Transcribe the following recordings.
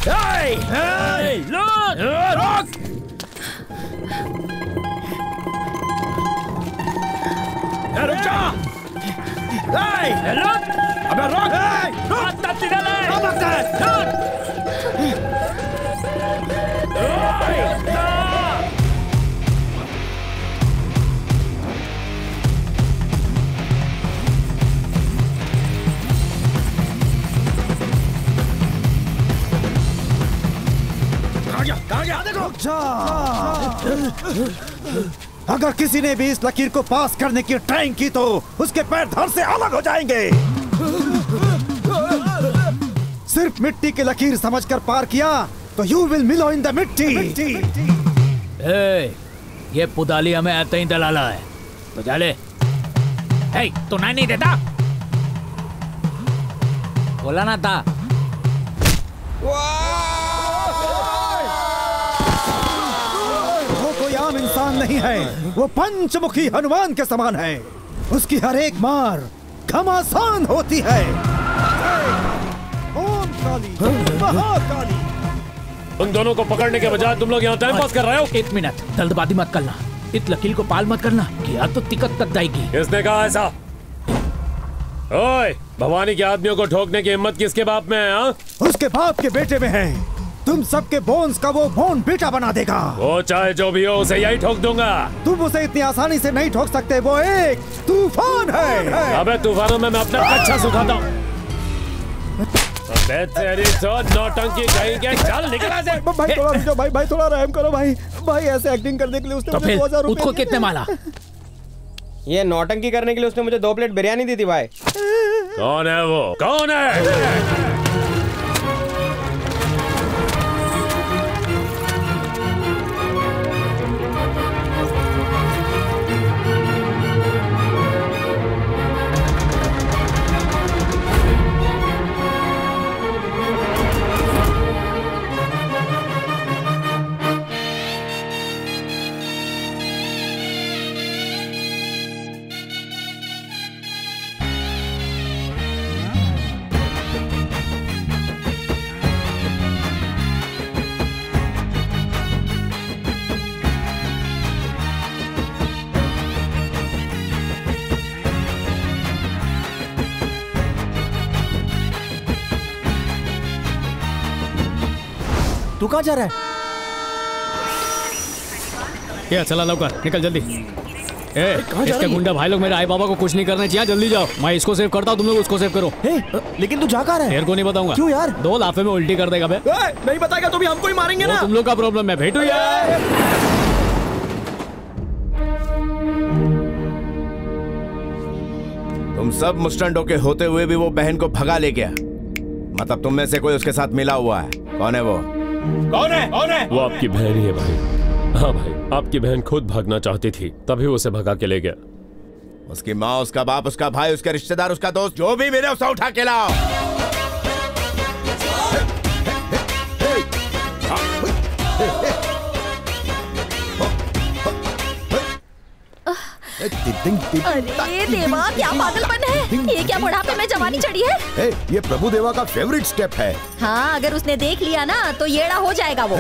रोक! रुक जा! अबे रोक! अगर किसी ने भी इस लकीर को पास करने की ट्राई की तो उसके पैर धड़ से अलग हो जाएंगे। सिर्फ मिट्टी की लकीर समझकर पार किया तो यू विल मिलो इन द मिट्टी। ये पुदाली हमें ऐसे ही दलाला है तो जाले। तू नहीं देता, बोला ना था। वो कोई आम इंसान नहीं है, वो पंचमुखी हनुमान के समान है। उसकी हर एक मार घमासान होती है। ओम काली, महाकाली। उन दोनों को पकड़ने के बजाय तुम लोग यहाँ टाइम पास कर रहे हो। एक मिनट, जल्दबाजी मत करना। इस लकीर को पाल मत करना, किया तो तिकत तक जाएगी। किसने कहा ऐसा? ओए, भवानी के आदमियों को ठोकने की हिम्मत किसके बाप में है? हा? उसके बाप के बेटे में है। तुम सबके बोन्स का वो बोन बेटा बना देगा। वो चाहे जो भी हो उसे यही ठोक दूंगा। तुम उसे इतनी आसानी से नहीं ठोक सकते, वो एक तूफान है। अबे तूफानों में मैं अपना कच्चा सुखाता हूँ। तेरी तो नौटंकी कहीं के, चल निकल से। भाई थोड़ा रुको, भाई थोड़ा रहम करो भाई। भाई ऐसे एक्टिंग करने के लिए उसने मुझे 2000 रुपए उसको कितने माला? ये नौटंकी करने के लिए उसने मुझे 2 प्लेट बिरयानी दी थी भाई। कौन है वो? कौन है? तू कहाँ जा रहा है? ये चला लौकर, निकल जल्दी। इसके गुंडा भाई लोग मेरे आई बाबा को कुछ नहीं करने चाहिए, जल्दी जाओ। मैं इसको सेव करता हूँ, तुम लोग उसको सेव करो। लेकिन तू जा कहाँ रहा है? तेरे को नहीं बताऊंगा। क्यों यार? 2 लाफे में उल्टी कर देगा बे। नहीं बताएगा तो भी हमको ही मारेंगे ना। तुम लोग का प्रॉब्लम है, भेटू यार। तुम सब मुस्टंडों के होते हुए भी वो बहन को भगा ले गया। मतलब तुम में से कोई उसके साथ मिला हुआ है। कौन है वो? कौन है? कौन है? वो आपकी बहन ही है भाई। हाँ भाई, आपकी बहन खुद भागना चाहती थी, तभी उसे भगा के ले गया। उसकी माँ, उसका बाप, उसका भाई, उसके रिश्तेदार, उसका दोस्त, जो भी मिले उसे उठा के लाओ। अरे देवा, क्या पागलपन है। ये क्या बुढ़ापे में जवानी चढ़ी है। ये प्रभु देवा का फेवरेट स्टेप है। हाँ, अगर उसने देख लिया ना तो येड़ा हो जाएगा वो।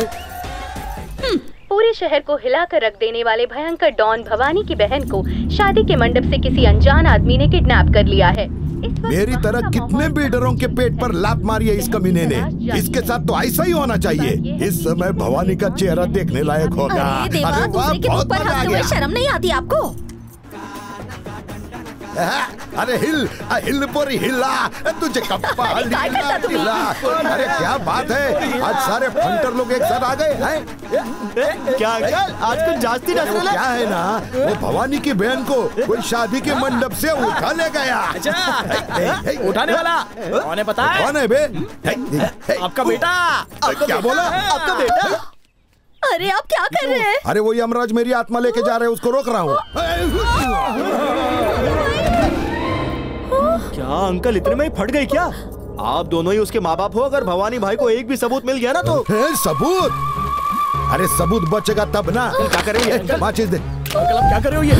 पूरे शहर को हिलाकर रख देने वाले भयंकर डॉन भवानी की बहन को शादी के मंडप से किसी अनजान आदमी ने किडनैप कर लिया है। मेरी तरह कितने बिल्डरों के पेट पर लात मारी है इस कमीने ने। इसके साथ तो ऐसा ही होना चाहिए। इस समय भवानी का चेहरा देखने लायक होगा। अरे देवा, दूसरे के मुंह पर हंसते हुए शर्म नहीं आती आपको? अरे हिल पोरी हिला, तुझे कप्पा हिला। अरे क्या बात है, आज सारे फंटर लोग एक साथ आ गए हैं। क्या आज कुछ जास्ती नजर क्या है ना, वो भवानी की बहन को कोई शादी के मंडप से उठा ले गया। अच्छा, उठाने वाला कौन है पता है? कौन है बे? आपका बेटा। क्या बोला? आपका बेटा। अरे आप क्या कर रहे हैं? अरे वो यमराज मेरी आत्मा लेके जा रहे हैं, उसको रोक रहा हूँ। क्या अंकल इतने में ही फट गए क्या? आप दोनों ही उसके माँ बाप हो। अगर भवानी भाई को एक भी सबूत मिल गया ना तो। सबूत? अरे सबूत बचेगा तब ना। क्या करेंगे? माचिस दे। अंकल आप क्या कर रहे हो ये?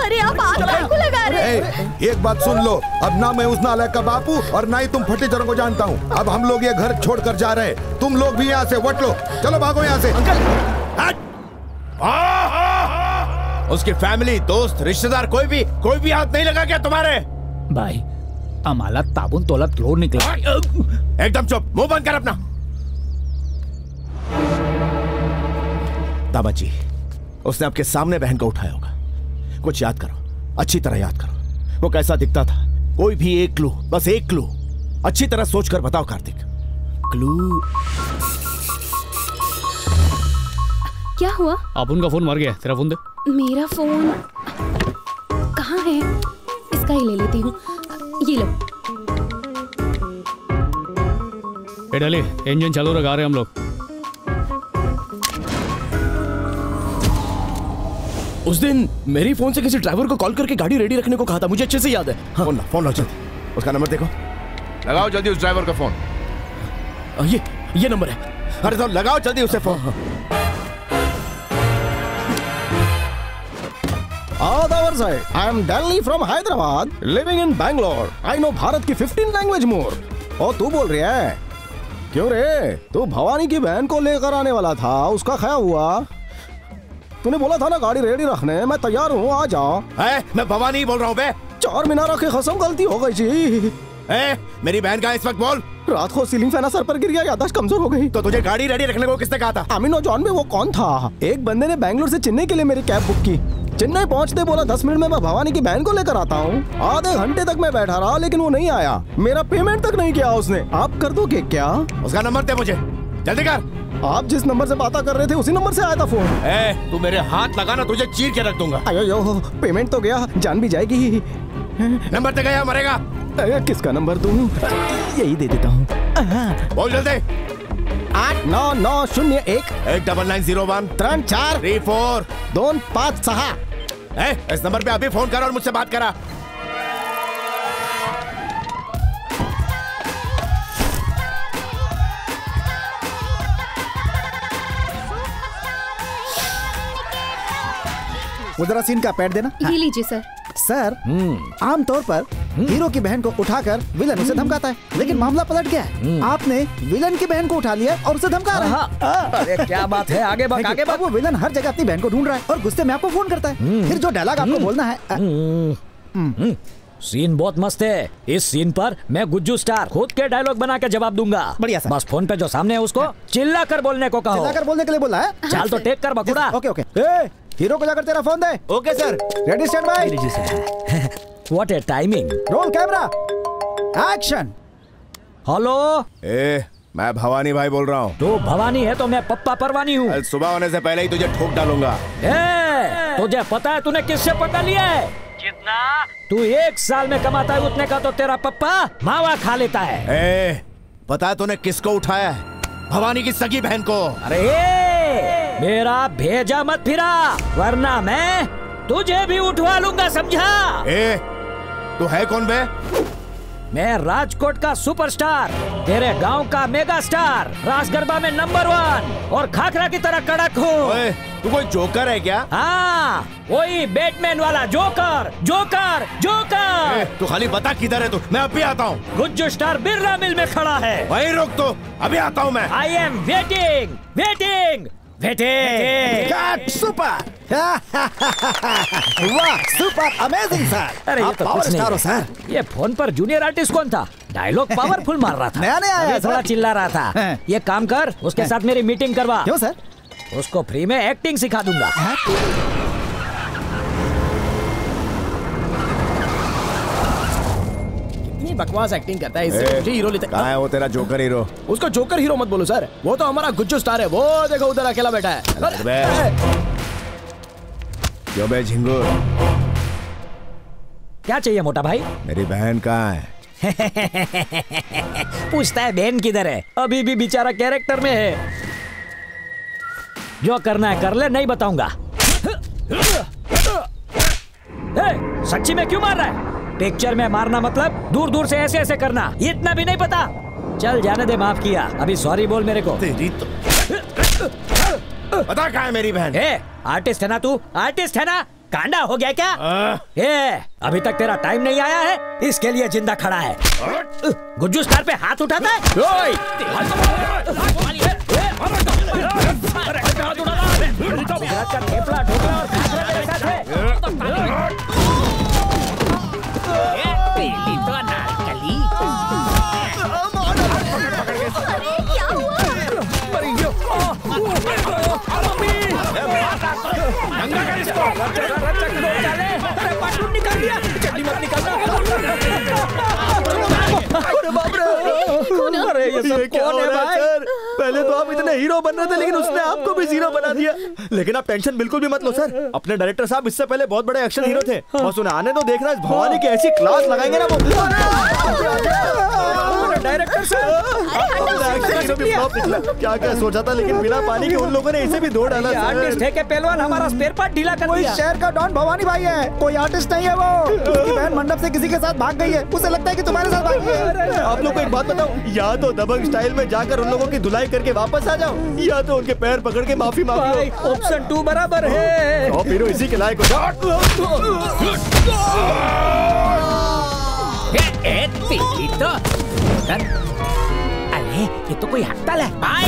अरे आप आग काहे को लगा रहे हैं? एक बात सुन लो, अब ना मैं उस नालायक का बापू और ना ही तुम फटीचरों को जानता हूँ। अब हम लोग ये घर छोड़कर जा रहे हैं, तुम लोग भी यहाँ से वट लो, चलो भागो यहाँ से। उसकी फैमिली, दोस्त, रिश्तेदार कोई भी हाथ नहीं लगा क्या तुम्हारे? भाई आम्हाला ताबून तोला क्लोर निकला। एकदम चुप, मुंह बंद कर अपना। दामाजी, उसने आपके सामने बहन को उठाया होगा। कुछ याद करो, अच्छी तरह याद करो। वो कैसा दिखता था? कोई भी एक क्लू, बस एक क्लू अच्छी तरह सोचकर बताओ कार्तिक। क्लू। क्या हुआ? अपुन का फोन मर गया, तेरा फोन दे। मेरा फोन कहाँ है? इसका ही ले लेती हूँ, ये लो। ए डाली, इंजन चालू रखा रहे हम लोग। उस दिन मेरी फोन से किसी ड्राइवर को कॉल करके गाड़ी रेडी रखने को कहा था, मुझे अच्छे से याद है। हाँ। फोन लो जल्दी, उसका नंबर देखो। लगाओ जल्दी उस ड्राइवर का फोन। ये नंबर है। अरे तो लगाओ जल्दी उसे phone. Other side, I am Delhi from Hyderabad, living in Bangalore. I know Bharat की 15 लैंग्वेज मोर। और तू बोल रही है? क्यों रे? तू भवानी की बहन को लेकर आने वाला था, उसका क्या हुआ? तूने बोला था ना गाड़ी रेडी रखने, मैं तैयार हूँ, आ जाओ। मैं भवानी बोल रहा हूँ बे। चार मीनार की कसम, गलती हो गई जी। मेरी बहन का इस वक्त बोल। रात को सीलिंग फैन सर पर गिर गया, याददाश्त कमजोर हो गई। तो तुझे गाड़ी रेडी रखने को किसने कहा था? अमीनो जॉन में वो कौन था? एक बंदे ने बैंगलोर से चेन्नई के लिए मेरी कैब बुक की। चेन्नई पहुंचते बोला 10 मिनट में मैं भवानी की बहन को लेकर आता हूँ। आधे घंटे तक मैं बैठा रहा लेकिन वो नहीं आया। मेरा पेमेंट तक नहीं किया उसने। आप कर दोगे क्या? उसका नंबर दे मुझे, जल्दी कर। आप जिस नंबर से बात कर रहे थे उसी नंबर से आया था फोन। तू मेरे हाथ लगाना, तुझे चीर के रख दूंगा। अयो पेमेंट तो गया, जान भी जाएगी। नंबर दे गया, मरेगा। किसका नंबर दूं? यही दे देता हूँ। बोल जल्दी। 89901 19901 34 34 256। इस नंबर पे अभी फोन कर और मुझसे बात करा। वो जरा सीन का पैड देना। ये लीजिए सर। सर, आमतौर पर हीरो की बहन को उठाकर विलन उसे धमकाता है, लेकिन मामला पलट गया है। आपने विलन की बहन को उठा लिया और उसे धमका रहा है। अरे क्या बात है, आगे बढ़ आगे बढ़। वो विलन हर जगह अपनी बहन को ढूंढ रहा है और गुस्से में आपको फोन करता है। फिर जो डायलॉग आपको बोलना है। सीन बहुत मस्त है। इस सीन पर मैं गुज्जू स्टार खुद के डायलॉग बना के जवाब दूंगा। बढ़िया सर। बस फोन पे जो सामने है उसको चिल्ला कर बोलने को कहो। चिल्ला कर बोलने के लिए बोला है। चाल तो टेक कर बकुड़ा। Okay okay. हीरो को जाकर तेरा phone they. Okay sir. Ready stand by. What a timing. Roll camera action. Hello, मैं भवानी भाई बोल रहा हूँ। तू भवानी है तो मैं पप्पा परवानी हूँ। सुबह होने से पहले ही तुझे ठोक डालूंगा। तुझे पता है तूने किससे पका लिया है? जितना तू 1 साल में कमाता है उतने का तो तेरा पप्पा मावा खा लेता है। पता है तूने किसको उठाया है? भवानी की सगी बहन को। अरे मेरा भेजा मत फिरा, वरना मैं तुझे भी उठवा लूंगा, समझा? तू है कौन बे? मैं राजकोट का सुपरस्टार, तेरे गांव का मेगा स्टार, रास गरबा में नंबर 1 और खाखरा की तरह कड़क हूँ। तू कोई जोकर है क्या? हाँ, वही बैटमैन वाला जोकर। Joker joker. तू खाली बता किधर है तू, मैं अभी आता हूँ। गुज्जू स्टार बिरला मिल में खड़ा है। वहीं रुक, तो अभी आता हूँ मैं। I am waiting waiting waiting. Super. वाह, सुपर अमेजिंग सर। अरे ये तो कुछ नहीं है। सर, ये फोन पर जूनियर आर्टिस्ट कौन था? डायलॉग पावरफुल मार रहा था। नया नया आया, थोड़ा चिल्ला रहा था। ये काम कर, उसके साथ मेरी मीटिंग करवा। क्यों सर? उसको फ्री में एक्टिंग सिखा दूंगा। कितनी बकवास एक्टिंग करता है, इससे मुझे हीरो लेते। कहाँ है वो तेरा जोकर हीरो? उसको जोकर हीरो मत बोलो सर, वो तो हमारा गुज्जू स्टार है। वो देखो उधर अकेला बैठा है। क्यों बे झिंगुर? क्या चाहिए मोटा भाई? मेरी बहन कहाँ है? पूछता है बहन किधर है? अभी भी बेचारा कैरेक्टर में है। जो करना है कर ले, नहीं बताऊंगा। सच्ची में क्यों मार रहा है? पिक्चर में मारना मतलब दूर दूर से ऐसे ऐसे करना, इतना भी नहीं पता? चल जाने दे, माफ किया। अभी सॉरी बोल मेरे को। तेरी तो पता कहाँ है मेरी बहन? आर्टिस्ट है ना तू? आर्टिस्ट है ना? कांडा हो गया क्या? ए, अभी तक तेरा टाइम नहीं आया है, इसके लिए जिंदा खड़ा है। गुज्जू स्टार पे हाथ उठाता है। अरे ये सब कौन है भाई? पहले तो आप इतने हीरो बन रहे थे, लेकिन उसने आपको भी जीरो बना दिया। लेकिन आप टेंशन बिल्कुल भी मत लो सर, अपने डायरेक्टर साहब इससे पहले बहुत बड़े एक्शन हीरो थे, बस उन्हें आने तो देखना, इस भवानी की ऐसी क्लास लगाएंगे ना वो। डायरेक्टर साहब क्या क्या सोचा था, लेकिन बिना पानी के उन लोगों ने इसे भी धो डाला। आर्टिस्ट है के पहलवान हमारा स्पेयर पार्ट ढीला कर दिया। शहर का डॉन भवानी भाई है, कोई आर्टिस्ट नहीं है वो। उसकी बहन मंडप से किसी के साथ भाग गई है, उसे लगता है कि तुम्हारे साथ भागी है। आप लोग को एक बात बताओ, या तो दबंग स्टाइल में जाकर उन लोगों की धुलाई करके वापस आ जाओ, या तो उनके पैर पकड़ के माफी मांगो। ऑप्शन 2 बराबर है। और फिर इसी के लायक हो जाओ। अरे ये तो कोई हड़ताल है भाई।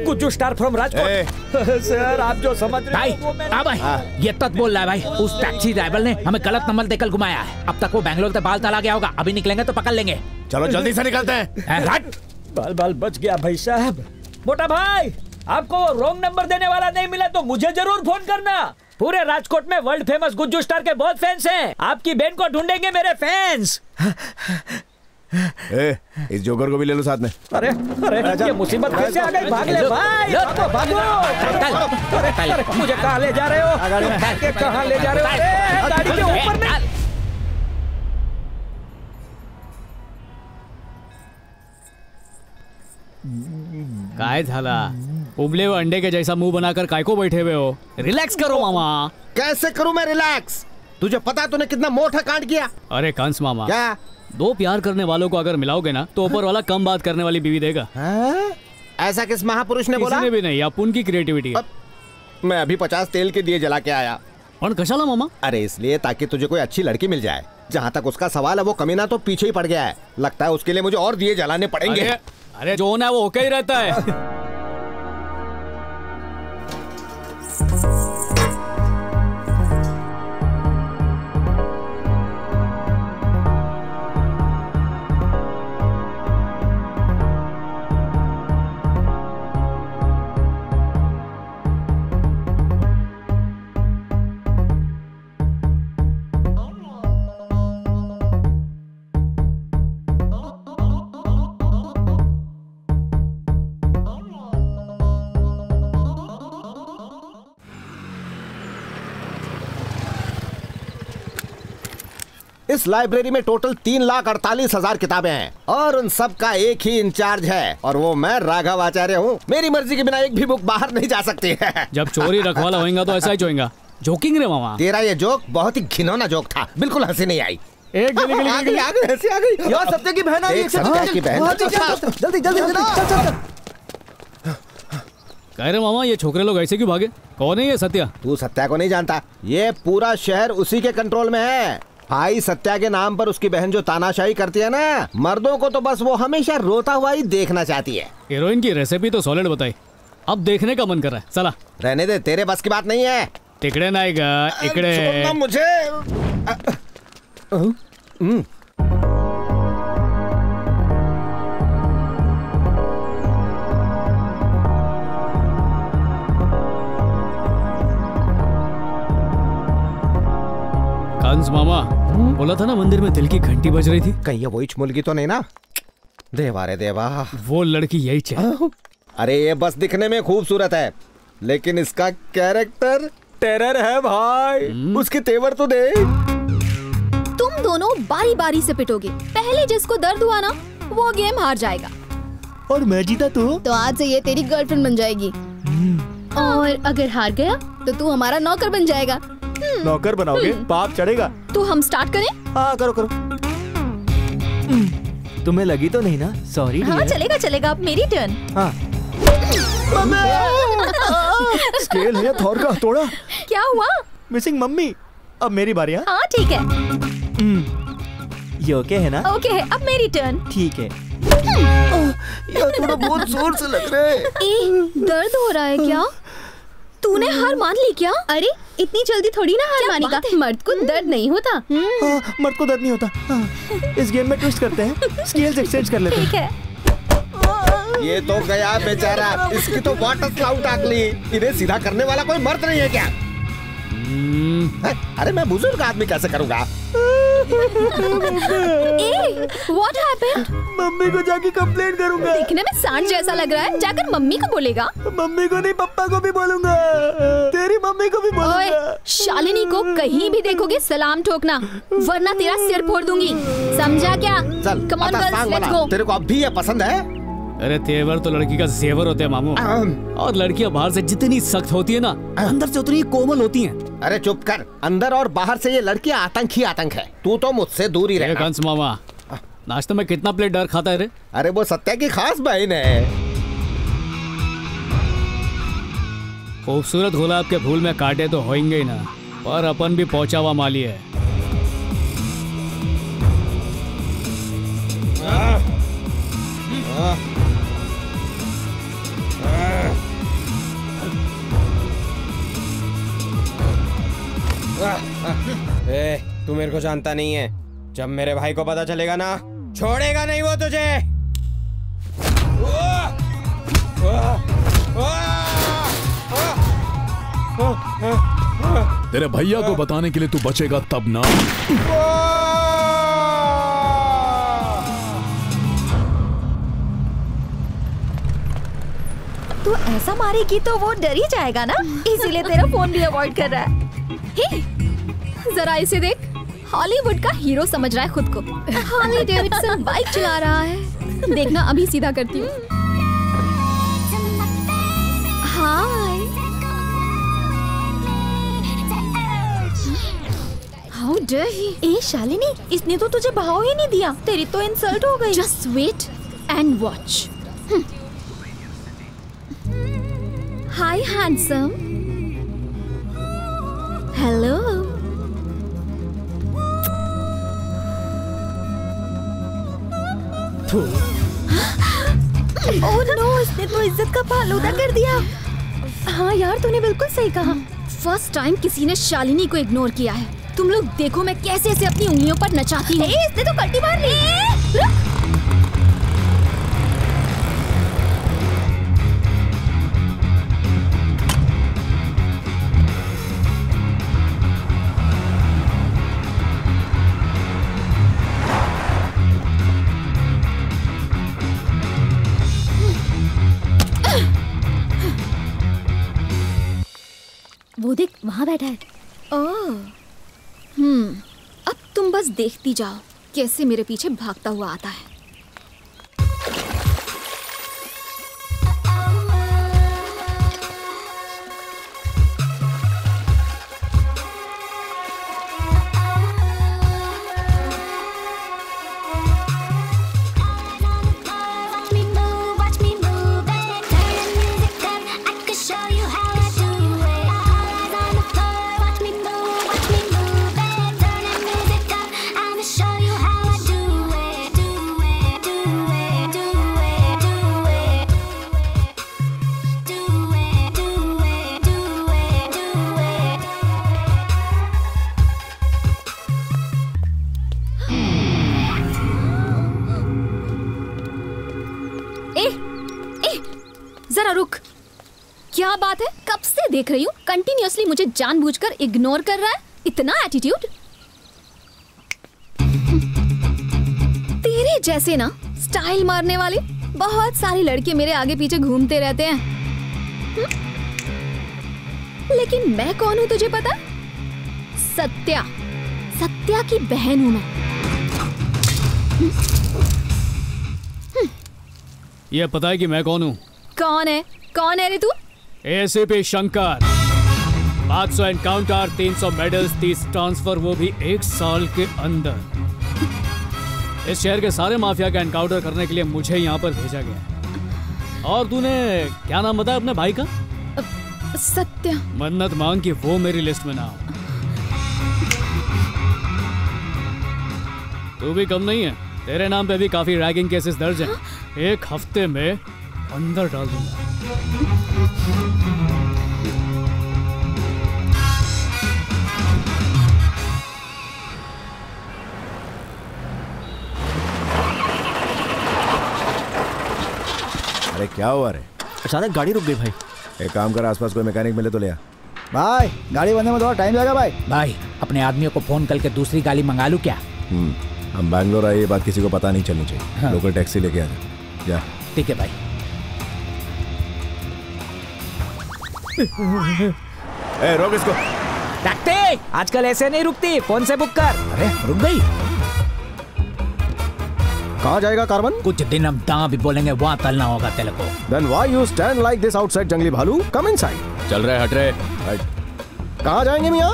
Gujju star from Rajkot. Sir आप जो समझ रहे हो भाई, ये तक बोल रहा है भाई, उस टैक्सी ड्राइवर ने हमें गलत नंबर देकर घुमाया है। अब तक वो बैंगलोर से बाल तला गया होगा, अभी निकलेंगे तो पकड़ लेंगे। चलो जल्दी से निकलते हैं। बाल बाल बच गया भाई साहब। मोटा भाई, आपको रॉन्ग नंबर देने वाला नहीं मिला तो मुझे जरूर फोन करना। पूरे राजकोट में वर्ल्ड फेमस गुज्जू स्टार के बहुत फैंस हैं। आपकी बहन को ढूंढेंगे मेरे फैंस। इस जोकर को भी ले लो साथ में। अरे अरे ये मुसीबत कैसे आ गई? भाग ले भाई, भागो। अरे मुझे कहाँ ले जा रहे हो? कहाँ ले जा रहे हो? अरे गाड़ी के ऊपर में। काय झाला? उबले हुए अंडे के जैसा मुंह बनाकर काय को बैठे हुए हो? रिलैक्स करो मामा। कैसे करूं मैं रिलैक्स? तुझे पता है तूने कितना मोटा कांड किया? अरे कंस मामा, क्या? दो प्यार करने वालों को अगर मिलाओगे ना तो ऊपर वाला कम बात करने वाली बीवी देगा। ऐसा किस महापुरुष ने बोला? किसी ने भी नहीं, अपन की क्रिएटिविटी है। मैं अभी 50 तेल के दिए जला के आया। और कशाला मामा? अरे इसलिए ताकि तुझे कोई अच्छी लड़की मिल जाए। जहाँ तक उसका सवाल है वो कमीना तो पीछे ही पड़ गया है। लगता है उसके लिए मुझे और दिए जलाने पड़ेंगे। अरे जो होना है वो होके ही रहता है। इस लाइब्रेरी में टोटल 3,48,000 किताबें हैं और उन सब का एक ही इंचार्ज है और वो मैं राघव आचार्य हूँ। मेरी मर्जी के बिना एक भी बुक बाहर नहीं जा सकती है। जब चोरी रखवाला होएगा तो ऐसा ही होएगा। जोकिंग रे मामा। तेरा ये जोक बहुत ही घिनौना जोक था, बिल्कुल हंसी नहीं आई। एक आ गई। यार सत्या की बहन आ गई। सत्या की बहन। जल्दी चल। कह रहे मामा ये छोकरे लोग ऐसे क्यों भागे? कौन है ये सत्या? तू सत्या को नहीं जानता, ये पूरा शहर उसी के कंट्रोल में है। भाई सत्या के नाम पर उसकी बहन जो तानाशाही करती है ना, मर्दों को तो बस वो हमेशा रोता हुआ ही देखना चाहती है। हीरोइन की रेसिपी तो सॉलिड बताई, अब देखने का मन कर रहा है। चला रहने दे, तेरे बस की बात नहीं है। तिकड़े ना आएगा इकड़े। छोड़ना मुझे। कंस मामा बोला था ना मंदिर में दिल की घंटी बज रही थी। कहीं ये वही मुर्गी तो नहीं ना? देवा रे देवा, वो लड़की यही चाहिए। अरे ये बस दिखने में खूबसूरत है, लेकिन इसका कैरेक्टर टेरर है भाई। उसके तेवर तो दे। तुम दोनों बारी बारी से पिटोगे, पहले जिसको दर्द हुआ ना वो गेम हार जाएगा। और मैं जीता तो आज से ये तेरी गर्लफ्रेंड बन जाएगी। और अगर हार गया तो तू हमारा नौकर बन जाएगा। नौकर बनाओगे? पाप चढ़ेगा। तो हम स्टार्ट करें? हाँ करो। तुम्हें लगी तो नहीं ना? सॉरी। हाँ चलेगा, अब मेरी टर्न। हाँ स्केल है थॉर का हथौड़ा। क्या हुआ? Missing mummy. अब मेरी बारी। हाँ ठीक है। ये ओके है ना? ओके है, अब मेरी टर्न। ठीक है। यार थोड़ा बहुत जोर से लग रहा है। दर्द हो रहा है क्या? तूने हार मान ली क्या? अरे इतनी जल्दी थोड़ी ना हार मानेगा। मर्द को दर्द नहीं होता। मर्द को दर्द नहीं होता। इस गेम में ट्विस्ट करते हैं, स्केल्स एक्सचेंज कर लेते हैं। ठीक है। ये तो गया बेचारा, इसकी तो वाटर स्लाउट अगली। इन्हें सीधा करने वाला कोई मर्द नहीं है क्या? अरे मैं बुजुर्ग आदमी कैसे करूँगा? What happened? मम्मी को जाके कंप्लेंट करूंगा। दिखने में सांड जैसा लग रहा है, जाकर मम्मी को बोलेगा। मम्मी को नहीं, पापा को भी बोलूंगा। तेरी मम्मी को भी बोलूंगा। ओए, शालिनी को कहीं भी देखोगे सलाम ठोकना, वरना तेरा सिर फोड़ दूंगी। समझा क्या? चल, Come on girls, let's go। तेरे को अब भी ये पसंद है? अरे तेवर तो लड़की का जेवर होते हैं मामू। और लड़कियां बाहर से जितनी सख्त होती है ना, अंदर से उतनी कोमल होती हैं। अरे चुप कर, अंदर और बाहर से ये लड़कियां आतंक ही आतंक है। तू तो मुझसे दूर ही रह। कंस मामा, नाश्ते में कितना प्लेट डर खाता है रे? अरे वो सत्या की खास बहन है। खूबसूरत गुलाब के फूल में कांटे तो होंगे ही ना, पर अपन भी पहुंचा हुआ माली है। तू मेरे को जानता नहीं है। जब मेरे भाई को पता चलेगा ना, छोड़ेगा नहीं वो तुझे। तेरे भैया को बताने के लिए तू बचेगा तब ना। तू ऐसा मारेगी तो वो डर ही जाएगा ना, इसीलिए तेरा फोन भी अवॉइड कर रहा है। हे, जरा इसे देख, हॉलीवुड का हीरो समझ रहा है खुद को। हार्ली डेविडसन बाइक चला रहा है। देखना अभी सीधा करती हूँ। हाय, हाउ डेयर ही। ए शालिनी, इसने तो तुझे भाव ही नहीं दिया। तेरी तो इंसल्ट हो गई। Just wait and watch. Hi handsome. Hello. Oh no, इसने तो इज्जत का फालूदा कर दिया। हाँ यार, तूने बिल्कुल सही कहा। फर्स्ट टाइम किसी ने शालिनी को इग्नोर किया है। तुम लोग देखो मैं कैसे इसे अपनी उंगलियों पर नचाती हूँ। इसने तो कट्टी मार ली। वो देख, वहाँ बैठा है। ओह, अब तुम बस देखती जाओ कैसे मेरे पीछे भागता हुआ आता है। जरा रुक, क्या बात है? कब से देख रही हूँ, कंटिन्यूअसली मुझे जानबूझकर इग्नोर कर रहा है। इतना एटीट्यूड। तेरे जैसे ना स्टाइल मारने वाले बहुत सारे लड़के मेरे आगे पीछे घूमते रहते हैं। लेकिन मैं कौन हूँ तुझे पता? सत्या, सत्या की बहन हूँ मैं। ये पता है कि मैं कौन हूँ? कौन है? कौन है रे तू? ACP Shankar. 500 encounter, 300 medals, 30 transfer, वो भी 1 साल के अंदर। इस शहर के सारे माफिया का एनकाउंटर करने के लिए मुझे यहाँ पर भेजा गया। और तूने क्या नाम बताया अपने भाई का? सत्य। मन्नत मांग कि वो मेरी लिस्ट में ना हो। तू भी कम नहीं है, तेरे नाम पे भी काफी रैगिंग केसेस दर्ज हैं। 1 हफ्ते में अंदर डाल दूंगा। अरे क्या हुआ रे? अचानक गाड़ी रुक गई भाई। एक काम कर, आसपास कोई मैकेनिक मिले तो ले आ। भाई गाड़ी बनने में थोड़ा टाइम लगेगा भाई। भाई अपने आदमियों को फोन करके दूसरी गाड़ी मंगा लूं क्या? हम बैंगलोर आए, ये बात किसी को पता नहीं चलनी चाहिए। हाँ। लोकल टैक्सी लेके आ जा। ठीक है भाई। ए, रोक इसको। टैक्सी आजकल ऐसे नहीं रुकती, फोन से बुक कर। अरे रुक गई। कहाँ जाएगा कार्बन? कुछ दिन हम जहाँ भी बोलेंगे वहाँ तलना होगा तेरे को। Then why you stand like this outside जंगली भालू? Come inside। चल रहे हट रहे। कहाँ जाएंगे मियाँ?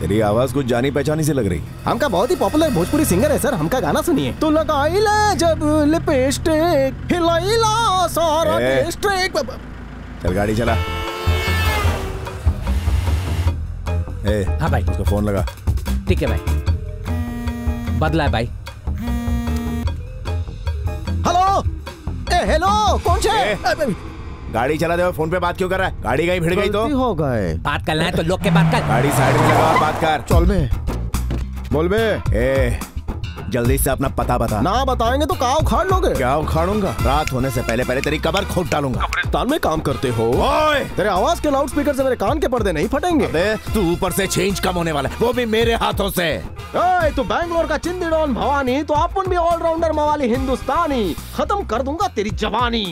तेरी आवाज कुछ जानी पहचानी से लग रही। हमका बहुत ही पॉपुलर भोजपुरी सिंगर है सर, हमका गाना सुनिए। तू लगाई ले जब लिपस्टिक, हिलाइला सारा डिस्ट्रिक्ट। चल गाड़ी चला। हाँ भाई। उसको फोन लगा। ठीक है भाई। बदला है भाई। हेलो हेलो, कौन से? गाड़ी चला दे और फोन पे बात क्यों कर रहा है? गाड़ी कहीं भिड़ गई तो हो गए। बात करना है तो लोग के बात कर। गाड़ी साइड में लगा और बात कर। चल बे, बोल बे। जल्दी से अपना पता बता। ना बताएंगे तो क्या उखाड़ लोगे? क्या उखाड़ूंगा? रात होने से पहले पहले तेरी कब्र खोद डालूंगा। कब्रिस्तान में काम करते हो? ओए! तेरे आवाज के लाउड स्पीकर से मेरे कान के पर्दे नहीं फटेंगे। तू ऊपर से चेंज कम होने वाला है, वो भी मेरे हाथों से। तो बैंगलोर का चिंदी डॉन भवानी, तो अपन भी ऑलराउंडर मवाली हिंदुस्तानी। खत्म कर दूंगा तेरी जवानी।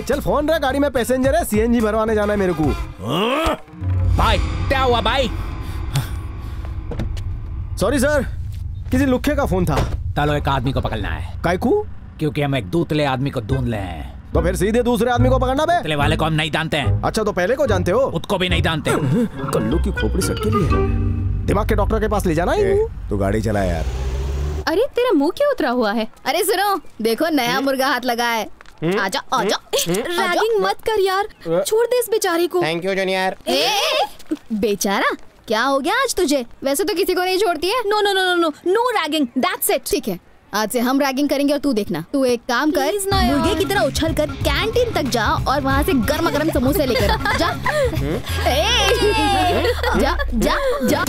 चल फोन रे, गाड़ी में पैसेंजर है, सीएनजी भरवाने जाना है मेरे को। भाई क्या हुआ भाई? सॉरी सर, किसी लुखे का फोन था। चलो एक आदमी को पकड़ना है। कायकू? क्योंकि हम एक दूतले आदमी को ढूंढ ले हैं। तो फिर सीधे दूसरे आदमी को पकड़ना बे? दूतले वाले को हम नहीं जानते हैं। अच्छा तो पहले को जानते हो? उसको भी नहीं जानते। कल्लू की खोपड़ी सट के लिए दिमाग के डॉक्टर के पास ले जाना है। तू गाड़ी चला यार। अरे तेरा मुंह क्यों उतरा हुआ है? अरे सुनो, देखो नया मुर्गा हाथ लगा है। आजा आजा। रैगिंग मत कर यार, छोड़ दे इस बेचारी को। Thank you junior. बेचारा क्या हो गया आज तुझे? वैसे तो किसी को नहीं छोड़ती है। No no no no no no ragging, that's it. ठीक है, आज से हम रैगिंग करेंगे और तू देखना। तू एक काम कर, मुर्गे की तरह उछल कर कैंटीन तक जा और वहाँ से गर्मा गर्म समोसे लेकर आ। जा जा जा जा।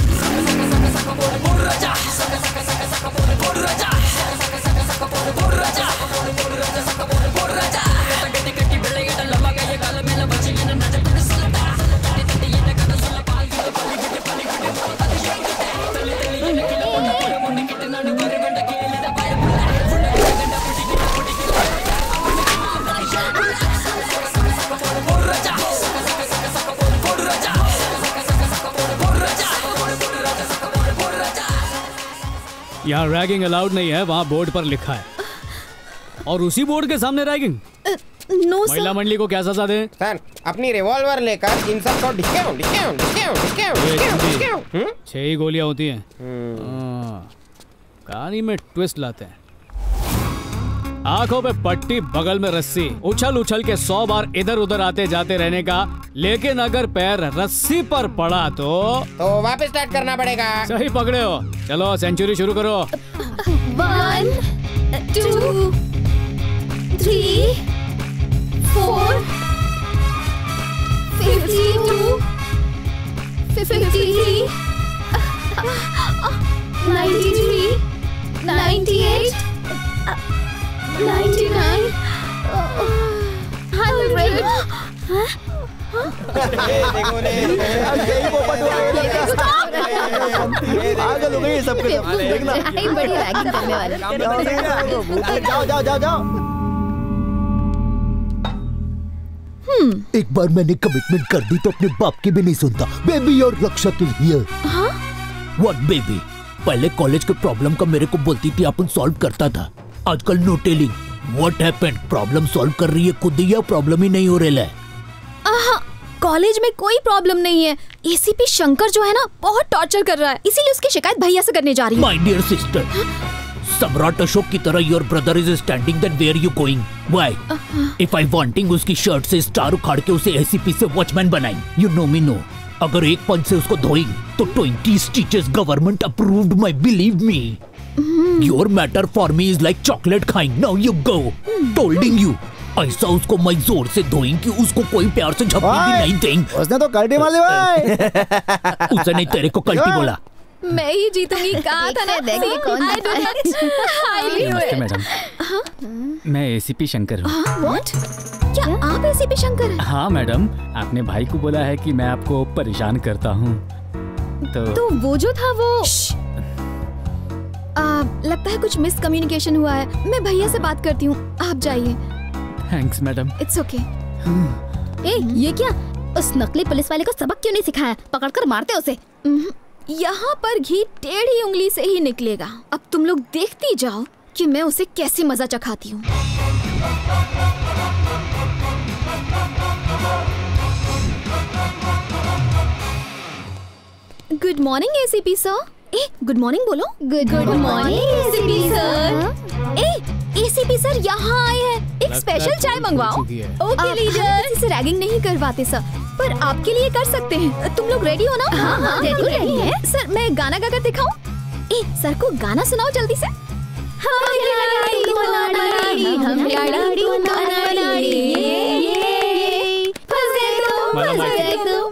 यहाँ रैगिंग अलाउड नहीं है, वहाँ बोर्ड पर लिखा है। और उसी बोर्ड के सामने रैगिंग? No sir. महिला मंडली को क्या सजा दें? सर अपनी रिवॉल्वर लेकर इन सब को ढिक्याओ ढिक्याओ ढिक्याओ ढिक्याओ ढिक्याओ। 6 ही गोलियां होती हैं। कहानी में ट्विस्ट लाते हैं। आंखों पे पट्टी, बगल में रस्सी, उछल उछल के 100 बार इधर उधर आते जाते रहने का। लेकिन अगर पैर रस्सी पर पड़ा तो वापस स्टार्ट करना पड़ेगा। सही पकड़े हो। चलो सेंचुरी शुरू करो। 1 2 3 4 52 53 93 98 99 पागल हो गई ये सब कुछ। देखना बड़ी रैगिंग करने वाले। जाओ जाओ जाओ जाओ। एक बार मैंने कमिटमेंट कर दी तो अपने बाप की भी नहीं सुनता। बेबी और रक्षा इज हियर। What baby? पहले कॉलेज के प्रॉब्लम का मेरे को बोलती थी, अपन सॉल्व करता था। आजकल no telling. What happened? Problem solve कर रही है खुद ही या प्रॉब्लम ही नहीं हो रहा है? कॉलेज में कोई प्रॉब्लम नहीं है। एसीपी शंकर जो है ना, बहुत टॉर्चर कर रहा है, इसीलिए उसकी शिकायत भैया से करने जा रही हूँ। माय डियर सिस्टर, सम्राट अशोक की तरह your brother is standing, then where you going? Why? If I wanting उसकी शर्ट से स्टार उखाड़ के उसे एसीपी से वॉचमैन बनाई, यू नो मी नो। अगर एक पंच से उसको धोइंग तो 20 stitches government approved, my believe me. Your matter for me is like chocolate खाइंग, नाउ यू गो, टोल्डिंग यू। ऐसा उसको मैं जोर से धोइंग कि उसको कोई प्यार से झपकी भी नहीं देंगे। उसने तो कल्टी मार ली भाई। उसने नहीं तेरे को कल्टी बोला। मैं ही जीतूंगी, कहा था ना। देखिए कौन नमस्ते मैडम, मैं एसीपी शंकर हूँ। व्हाट? क्या आप एसीपी शंकर हैं? हाँ मैडम, आपने भाई को बोला है कि मैं आपको परेशान करता हूँ। तो वो जो था वो लगता है कुछ मिसकम्युनिकेशन हुआ है। मैं भैया से बात करती हूँ, आप जाइए। Thanks madam. It's okay. ए, ये क्या? उस नकली पुलिस वाले को सबक क्यों नहीं सिखाया? पकड़कर मारते उसे। यहाँ पर घी टेढ़ी उंगली से ही निकलेगा। अब तुम लोग देखती जाओ कि मैं उसे कैसे मजा चखाती हूँ। Good morning ACP sir. ए, गुड मॉर्निंग बोलो। Good morning ACP sir. ए, एसीपी सर यहाँ आए हैं, एक स्पेशल चाय मंगवाओ। Okay leader. किसी से रैगिंग नहीं करवाते सर, पर आपके लिए कर सकते हैं। तुम लोग रेडी हो ना? हाँ, रेडी है। सर मैं गाना गाकर दिखाऊं? ए, सर को गाना सुनाओ जल्दी से।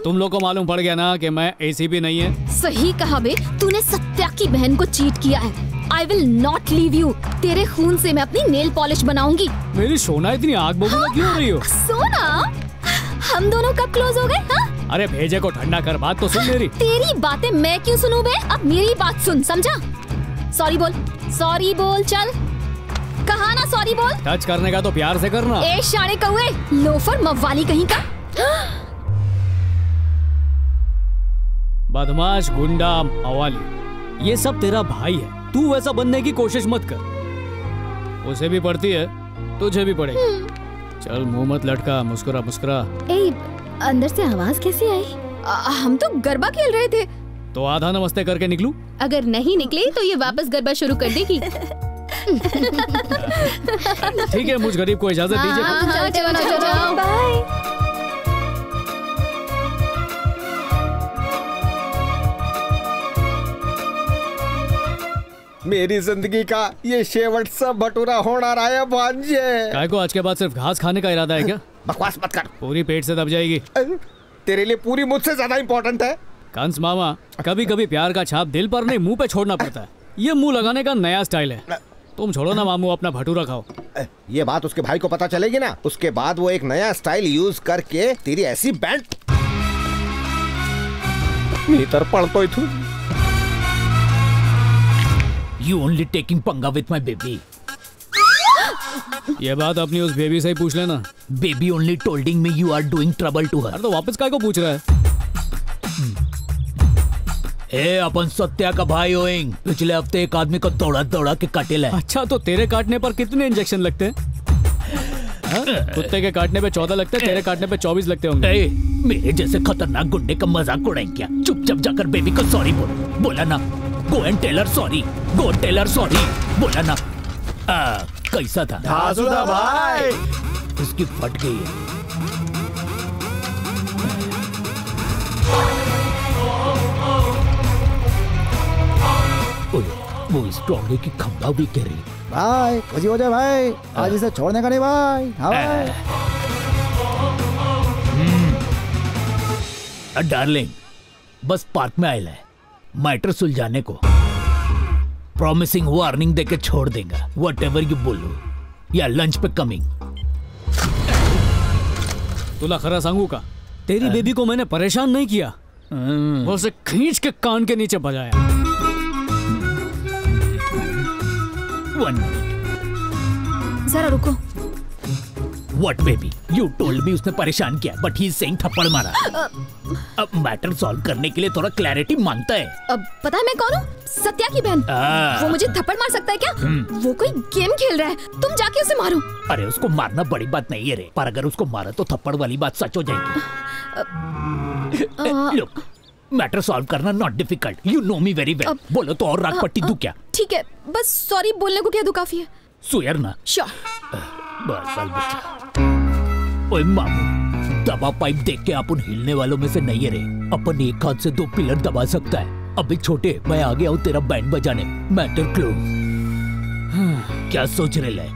तुम लोग को मालूम पड़ गया ना कि मैं एसीपी नहीं है। सही कहा बे, तूने सत्या की बहन को चीट किया है। I will not leave you। तेरे खून से मैं अपनी नेल पॉलिश बनाऊंगी। मेरी सोना इतनी आग बबूला क्यों हो रही हो? सोना? हम दोनों कब क्लोज हो गए? हाँ? अरे भेजे को ठंडा कर, बात तो सुन मेरी। तेरी बातें मैं क्यों सुनूं बे? अब मेरी बात सुन, समझा? सॉरी बोल, सॉरी बोल, चल। कहा ना सॉरी बोल। टच करने का तो प्यार से करना। ए शाणे कौए, लोफर मव्वाली कहीं का। बदमाश, गुंडा, मवाली, ये सब तेरा भाई है। तू वैसा बनने की कोशिश मत कर। उसे भी पड़ती है, तुझे भी पड़ेगी। चल मुंह मत लटका, मुस्कुरा मुस्कुरा। ए, अंदर से आवाज कैसी आई? हम तो गरबा खेल रहे थे। तो आधा नमस्ते करके निकलूं? अगर नहीं निकले तो ये वापस गरबा शुरू कर देगी। ठीक है, मुझ गरीब को इजाजत दीजिए। चलो बाय। मेरी जिंदगी का ये शेवट सा भटूरा होना रहा है भांजे। काय को आज के बाद सिर्फ घास खाने का इरादा है क्या? बकवास मत कर, पूरी पेट से दब जाएगी। तेरे लिए पूरी मुझसे ज्यादा इम्पोर्टेंट है। कंस मामा, कभी कभी प्यार का छाप दिल पर नहीं मुंह पे छोड़ना पड़ता है। ये मुंह लगाने का नया स्टाइल है। तुम छोड़ो ना मामू, अपना भटूरा खाओ। ये बात उसके भाई को पता चलेगी ना, उसके बाद वो एक नया स्टाइल यूज करके तेरी ऐसी बैंड भीतर पड़तो ही थू। You only taking पंगा with my baby. ये बात अपनी उस बेबी से ही पूछ लेना। Baby only tolding me you are doing trouble to her. अरे तो वापस काय को पूछ रहा है? ए, अपन सत्या का भाई होएंग। पिछले हफ्ते एक आदमी को दौड़ा दौड़ा के काटे लाए। अच्छा, तो तेरे काटने पर कितने इंजेक्शन लगते हैं? कुत्ते के काटने पे 14 लगते हैं, तेरे काटने पे 24 लगते होंगे। ए, मेरे जैसे खतरनाक गुंडे का मजाक उड़ाएं क्या? चुपचाप जाकर बेबी को सॉरी बोला ना। Go and tell her sorry. Go and tell her sorry. बोला ना। कैसा था? धासुदा भाई। इसकी फट गई है। वो स्ट्रॉन्ग की खंभा भी कह रही। भाई खुशी हो जाए भाई, आज इसे छोड़ने का नहीं भाई। हाँ भाई। डार्लिंग, बस पार्क में आयल है मैटर सुलझाने को। प्रॉमिसिंग वार्निंग देके छोड़ देगा, व्हाटएवर यू बोलो, या लंच पे कमिंग। तुला खरा सांगू का, तेरी बेबी को मैंने परेशान नहीं किया, वो उसे खींच के कान के नीचे बजाया। 1 minute। जरा रुको। What baby? You told me उसने परेशान किया, but he's saying थप्पड़ मारा। अब मैटर सॉल्व करने के लिए थोड़ा क्लैरिटी मांगता है। अब पता है मैं कौन हूँ? सत्या की बहन। वो मुझे थप्पड़ मार सकता है क्या? वो कोई गेम खेल रहा है, तुम जाके उसे मारो। अरे उसको मारना बड़ी बात नहीं है रे, पर अगर उसको मारा तो थप्पड़ वाली बात सच हो जाएगी। Look, मैटर सॉल्व करना not difficult, you know me very well. बोलो तो और राग पट्टी दूं क्या? ठीक है, बस सॉरी बोलने को क्या दू काफी है। सुयर ना श्योर। ओए मामू, दबा पाइप देख के अपन हिलने वालों में से नहीं है रे। अपन एक हाथ से 2 पिलर दबा सकता है। अभी छोटे, मैं आ गया हूँ तेरा बैंड बजाने। Matter close. क्या सोच रहे ले?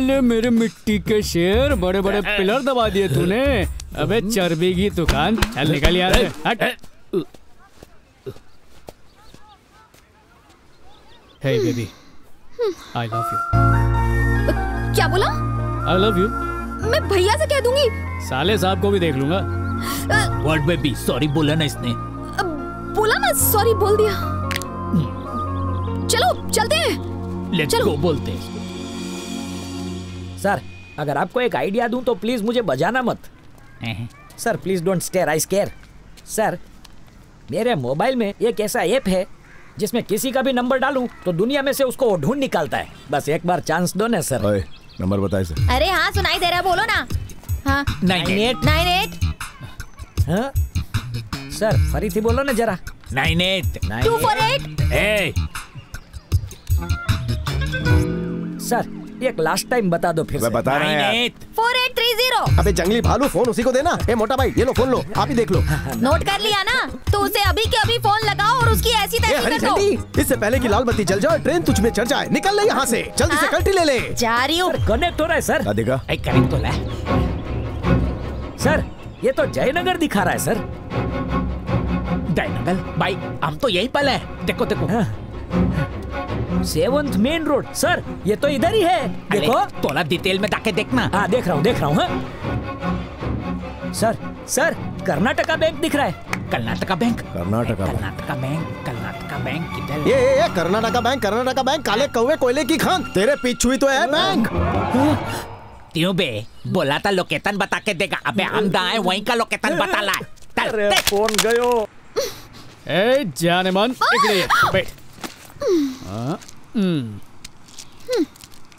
ले मेरे मिट्टी के शेर, बड़े बड़े पिलर दबा दिए तूने। अबे चर्बी की दुकान, चल निकल यार। हट। हे बेबी, आई लव यू। क्या बोला? I love you. मैं भैया से कह दूंगी। साले साहब को भी देख लूंगा। व्हाट बेबी, सॉरी बोला ना इसने। बोला ना, सॉरी बोल दिया। चलो चलते हैं। लेट्स गो बोलते हैं। सर, अगर आपको एक आइडिया दूं तो प्लीज मुझे बजाना मत। Sir please don't stare, I scare. Sir, मेरे मोबाइल में एक ऐसा ऐप है जिसमें किसी का भी नंबर डालूं तो दुनिया में से उसको ढूंढ निकालता है। बस एक बार चांस दो ना सर। ओए, नंबर बताए सर। अरे हाँ, सुनाई दे रहा है, बोलो ना। हाँ 98 हाँ सर, फरीथी बोलो ना जरा। 98 248। सर एक लास्ट टाइम बता दो फिर से। बता रहा है यार। 4830। अबे जंगली भालू, फोन उसी को देना। ए मोटा भाई, ये लो फोन, लो आप ही देख लो। नोट कर लिया ना, तो उसे अभी के अभी फोन लगाओ और उसकी ऐसी तैसी हरी कर दो। झंडी, इससे पहले कि लाल बत्ती जल जाए, ट्रेन तुझ में चढ़ जाए। निकल ले यहाँ से, जल्दी से कल्टी ले ले। जा रही हूँ। कनेक्ट हो रहा है सर। राधिका, कनेक्ट तो ले। सर ये तो जयनगर दिखा रहा है सर। जयनगर भाई, हम तो यही पल है। देखो देखो 7th मेन रोड। सर ये तो इधर ही है, देखो। थोड़ा डिटेल में जाके देखना। हाँ देख रहा हूँ। सर सर, कर्नाटका बैंक दिख रहा है। कर्नाटका बैंक किधर? ये कर्नाटका बैंक, काले कौवे कोयले की खान। तेरे पीछू ही तो है बैंक। क्यों बे, बोला था लोकेशन बता के देगा। अबे हम दाएं वहीं का लोकेशन बता ला। अरे फोन गयो। ए जाने मन, इकड़े बैठ।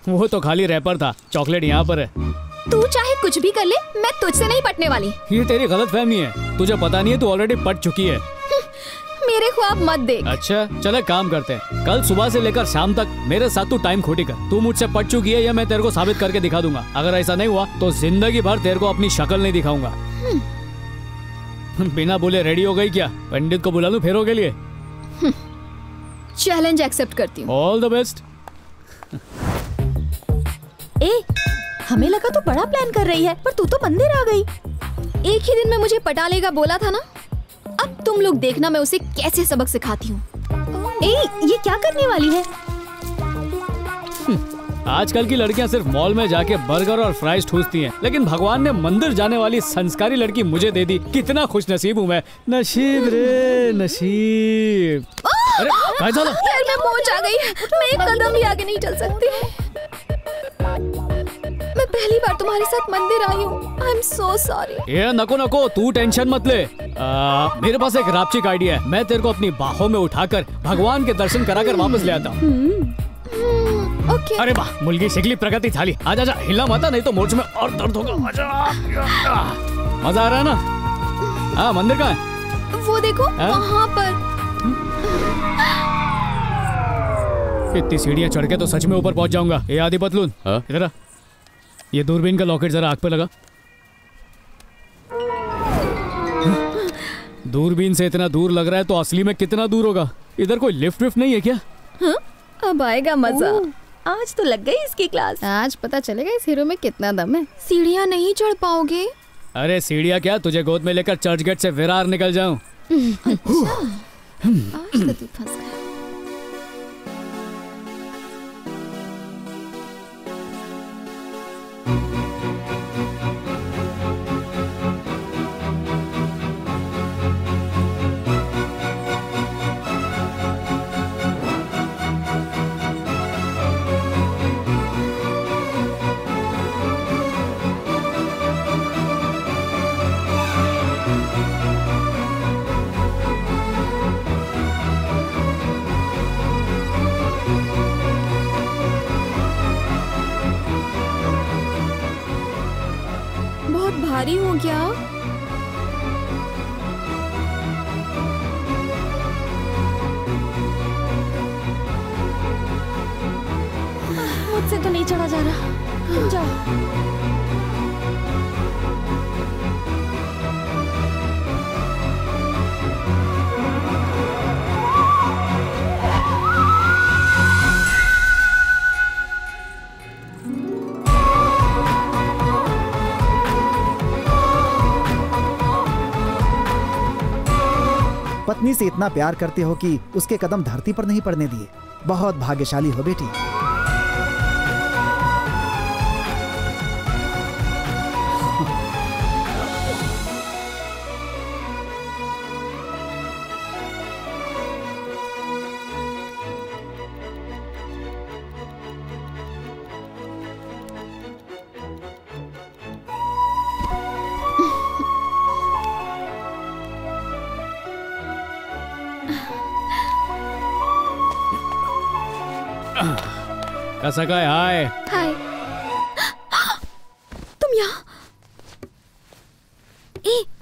वो तो खाली रैपर था, चॉकलेट यहाँ पर है। तू चाहे कुछ भी कर ले, मैं तुझसे नहीं पटने वाली। ये तेरी गलतफहमी है, तुझे पता नहीं है, तू ऑलरेडी पट चुकी है। मेरे ख्वाब मत देख। अच्छा चले काम करते हैं। कल सुबह से लेकर शाम तक मेरे साथ तू टाइम खोटी कर। तू मुझसे पट चुकी है, या मैं तेरे को साबित करके दिखा दूंगा। अगर ऐसा नहीं हुआ तो जिंदगी भर तेरे को अपनी शक्ल नहीं दिखाऊंगा। बिना बोले रेडी हो गई क्या? पंडित को बुला लूं फेरों के लिए? चैलेंज एक्सेप्ट करती हूँ। All the best. हमें लगा तू बड़ा प्लान कर रही है, पर तू तो मंदिर आ गई। एक ही दिन में मुझे पटा लेगा बोला था ना। अब तुम लोग देखना मैं उसे कैसे सबक सिखाती हूँ। ये क्या करने वाली है? आजकल की लड़कियां सिर्फ मॉल में जाके बर्गर और फ्राइज ठूसती हैं, लेकिन भगवान ने मंदिर जाने वाली संस्कारी लड़की मुझे दे दी। कितना खुश नसीब हूँ मैं। नसीब रे नसीब। अरे क्या चला? यार मैं पहुंच आ गई। मैं एक कदम भी आगे नहीं चल सकती। मैं पहली बार तुम्हारे साथ मंदिर आई हूँ। I am so sorry. ये नको, तू टेंशन मत ले। मेरे पास एक रापचिक आइडिया है। मैं तेरे को अपनी बाहों में उठाकर भगवान के दर्शन कराकर वापस ले आता हूँ। ओके। अरे वाह, मुलगी शिकली प्रगति थाली। आजा जा, हिलना मत, नहीं तो मोर्च में और दर्द होगा। आजा। मजा आ रहा है ना? हाँ, मंदिर कहाँ है? वो देखो वहाँ पर। इतनी सीढ़ियाँ चढ़ के तो सच में ऊपर पहुंच जाऊंगा। ये आदि पतलून, इधर आ। ये दूरबीन का लॉकेट जरा आँख पे लगा। दूरबीन से इतना दूर लग रहा है तो असली में कितना दूर होगा? इधर कोई लिफ्ट विफ्ट नहीं है क्या? अब आएगा मजा। आज तो लग गई इसकी क्लास। आज पता चलेगा इस हीरो में कितना दम है। सीढ़ियाँ नहीं चढ़ पाओगे? अरे सीढ़ियाँ क्या, तुझे गोद में लेकर चर्च गेट से विरार निकल जाऊं। अच्छा। आज तो तू फंस गया। भारी हो गया। से तो नहीं चढ़ा जा रहा। जाओ। पत्नी से इतना प्यार करते हो कि उसके कदम धरती पर नहीं पड़ने दिए। बहुत भाग्यशाली हो बेटी। कैसा का है? हाय हाय। तुम यहाँ?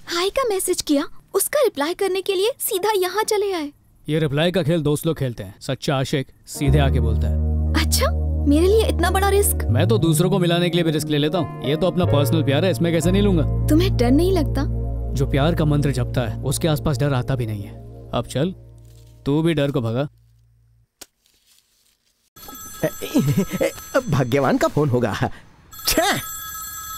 हाय का मैसेज किया, उसका रिप्लाई करने के लिए सीधा यहाँ चले आए। ये रिप्लाई का खेल दोस्त लोग खेलते हैं। सच्चा आशिक सीधे आके बोलता है। अच्छा, मेरे लिए इतना बड़ा रिस्क? मैं तो दूसरों को मिलाने के लिए भी रिस्क ले लेता हूँ। ये तो अपना पर्सनल प्यार है, इसमें कैसे नहीं लूंगा। तुम्हें डर नहीं लगता? जो प्यार का मंत्र जपता है उसके आसपास डर आता भी नहीं है। अब चल, तू भी डर को भगा। भाग्यवान का फोन होगा।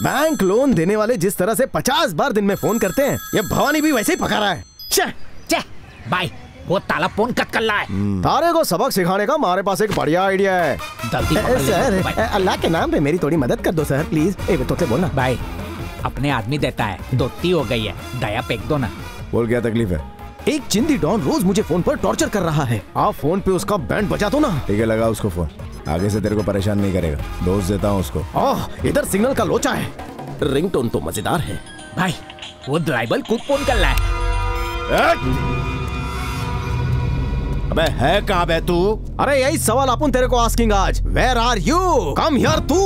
बैंक लोन देने वाले जिस तरह से 50 बार दिन में फोन करते हैं, ये भवानी भी वैसे ही पका रहा है। भाई वो ताला फोन कट कर रहा है। तारे को सबक सिखाने का हमारे पास एक बढ़िया आइडिया है। सर, अल्लाह के नाम पे मेरी थोड़ी मदद कर दो सर, प्लीज। तो से बोलना। भाई अपने आदमी देता है, दोस्ती हो गई है, दया फेंक दो ना। बोल, क्या तकलीफ है? एक चिंदी डॉन रोज मुझे फोन पर टॉर्चर कर रहा है। आप फोन पे उसका बैंड बजा दो ना। ठीक है, लगा उसको फोन। आगे से तेरे को परेशान नहीं करेगा। दोस्त देता हूँ उसको। इधर सिग्नल का लोचा है। रिंगटोन तो मजेदार है। भाई वो ड्राइवर खुद फोन कर रहा है। अबे है कहाँ बे तू? अरे यही सवाल अपन तेरे को आस्किंग आज। Where are you? Come here तू।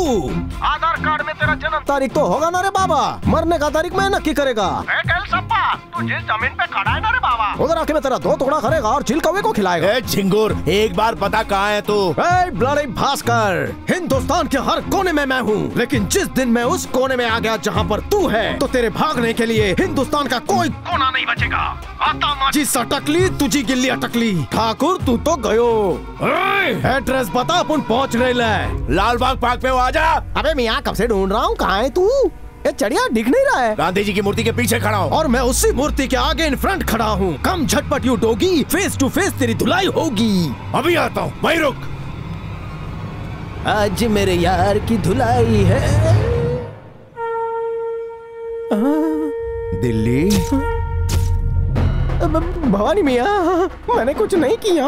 आधार कार्ड में तेरा जन्म तारीख तो होगा ना रे बाबा। मरने का तारीख मैं नक्की करेगा। तू जिस जमीन पे खड़ा है ना रे बाबा, उधर आके मैं तेरा 2 टुकड़ा करेगा और चिल कौवे को खिलाएगा। झिंगुर, एक बार पता कहाँ है तू? ब्लडी भास्कर, हिंदुस्तान के हर कोने में मैं हूँ, लेकिन जिस दिन मैं उस कोने में आ गया जहाँ पर तू है, तो तेरे भागने के लिए हिंदुस्तान का कोई कोना नहीं बचेगा। आता माची सटकली, तुझी गिल्ली अटकली। ठाकुर तू तो गयो। एड्रेस बता, अपन पहुँच रहे हैं। लाल बाग पार्क पे आ जा। अबे मियाँ कब से ढूंढ रहा हूँ, कहाँ है तू? ये चढ़िया दिख नहीं रहा है। गांधी जी की मूर्ति के पीछे खड़ा हूँ। और मैं उसी मूर्ति के आगे इन फ्रंट खड़ा हूँ। कम झटपट you doggy, face to face तेरी धुलाई होगी। अभी आता हूँ, वहीं रुक। आज मेरे यार की धुलाई है। दिल्ली। भवानी मियाँ, मैंने कुछ नहीं किया।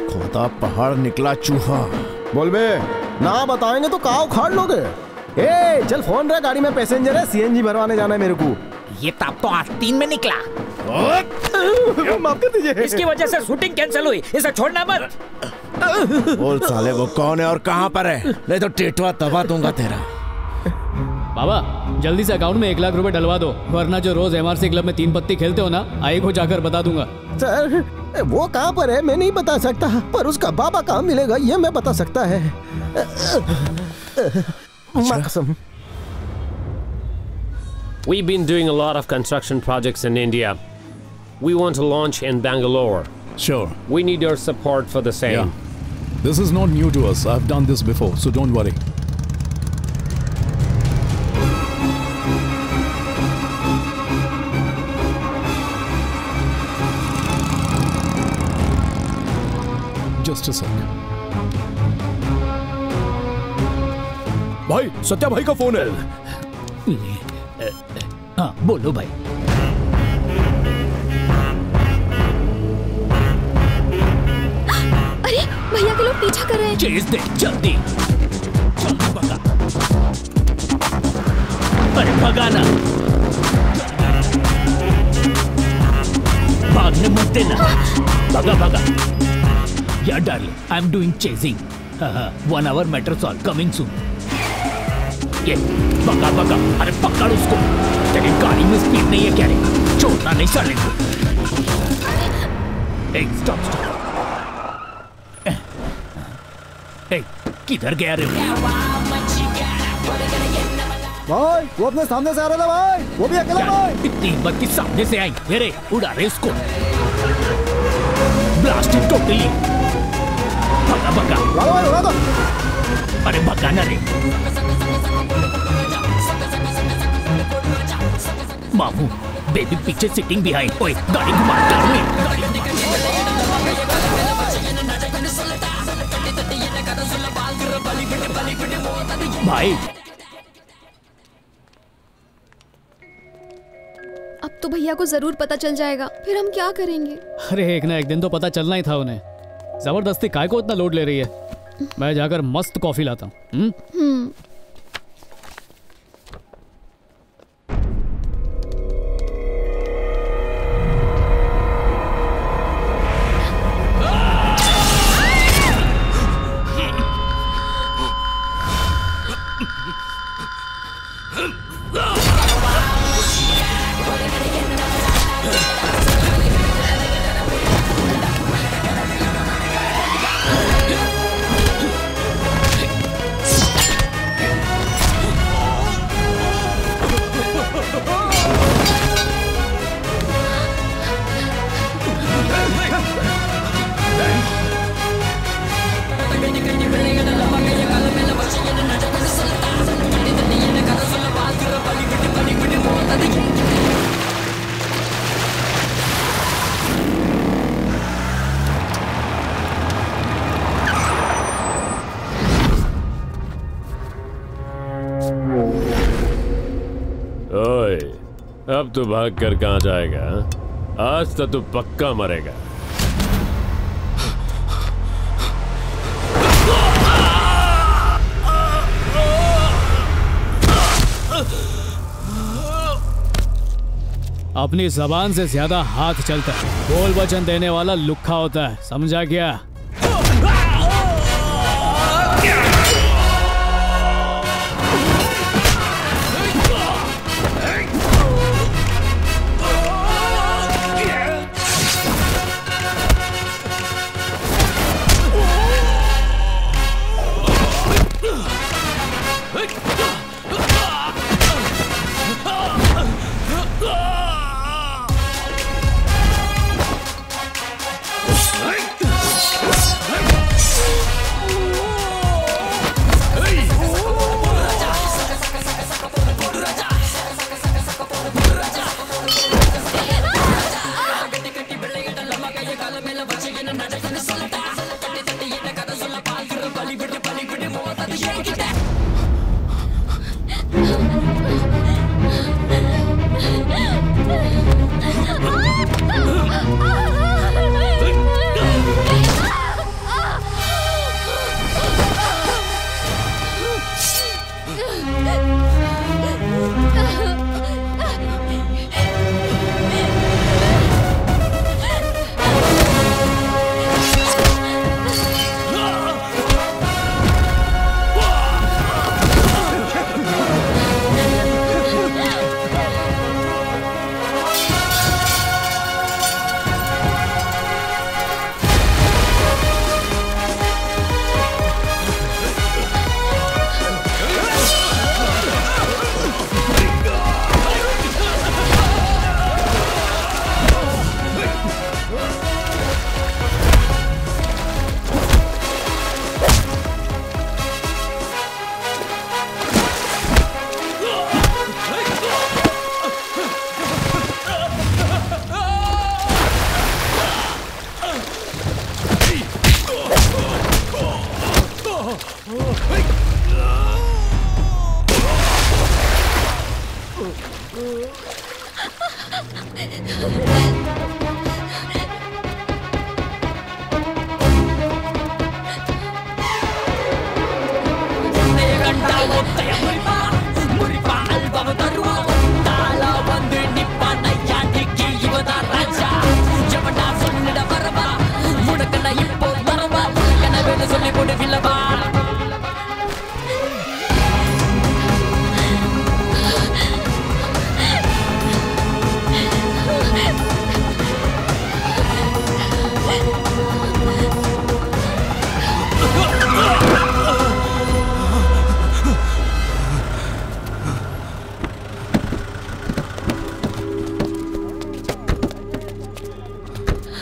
खोदा पहाड़ निकला चूहा। बोल बे, ना बताएंगे तो कहाँ उखाड़ लोगे? चल फोन रहा, गाड़ी में पैसेंजर है, सीएनजी भरवाने जाना है मेरे को। ये ताप तो आस्तीन में निकला। माफ कर दीजिए। इसकी वजह से शूटिंग कैंसिल हुई, इसे छोड़ना मत। बोल साले, वो कौन है और कहाँ पर है? नहीं तो टेटवा दबा दूंगा तेरा। बाबा जल्दी से अकाउंट में 1 लाख रुपए डलवा दो, वरना जो रोज MRC क्लब में 3 पत्ती खेलते हो ना, आई को जाकर बता दूंगा। सर वो कहाँ पर है मैं नहीं बता सकता, पर उसका बाबा कहाँ मिलेगा ये मैं बता सकता है। कसम। We've been doing a lot of construction projects in India. We want to launch in Bangalore. Sure. We need your support for the same. Yeah. This is not new to us. I've done this before, so don't worry. Just a sec. भाई, सत्या भाई का phone है। हाँ बोलो भाई। अरे भैया के लोग पीछा कर रहे हैं। चेज दे जल्दी। जल्दी भगा। अरे भगाना। भागने मत देना। भगा भगा। Yeah, darling, I'm doing chasing. 1 hour matter solve. Coming soon. ये बगा बगा, अरे पकड़ उसको। तेरी गाड़ी में स्पीड नहीं है क्या रे? छोड़ना नहीं चलेगा। Stop stop. किधर गया रे? भाई वो अपने सामने से आ रहा था भाई, वो भी अकेला भाई। इतनी हिम्मत की सामने से आई, ये रे उड़ा रे इसको, ब्लास्ट इट टोटली। भगा भगा, उड़ा दो। अरे भगा ना रे मामू, बेबी पीछे सिटिंग बिहाइंड। ओए गाड़ी घुमा, भाई अब तो भैया को जरूर पता चल जाएगा, फिर हम क्या करेंगे? अरे एक ना एक दिन तो पता चलना ही था उन्हें। जबरदस्ती काय को इतना लोड ले रही है? मैं जाकर मस्त कॉफी लाता हूँ। ओए, अब तू भाग कर कहाँ जाएगा? आज तो तू पक्का मरेगा। अपनी जबान से ज्यादा हाथ चलता है। बोल वचन देने वाला लुक्खा होता है, समझा क्या?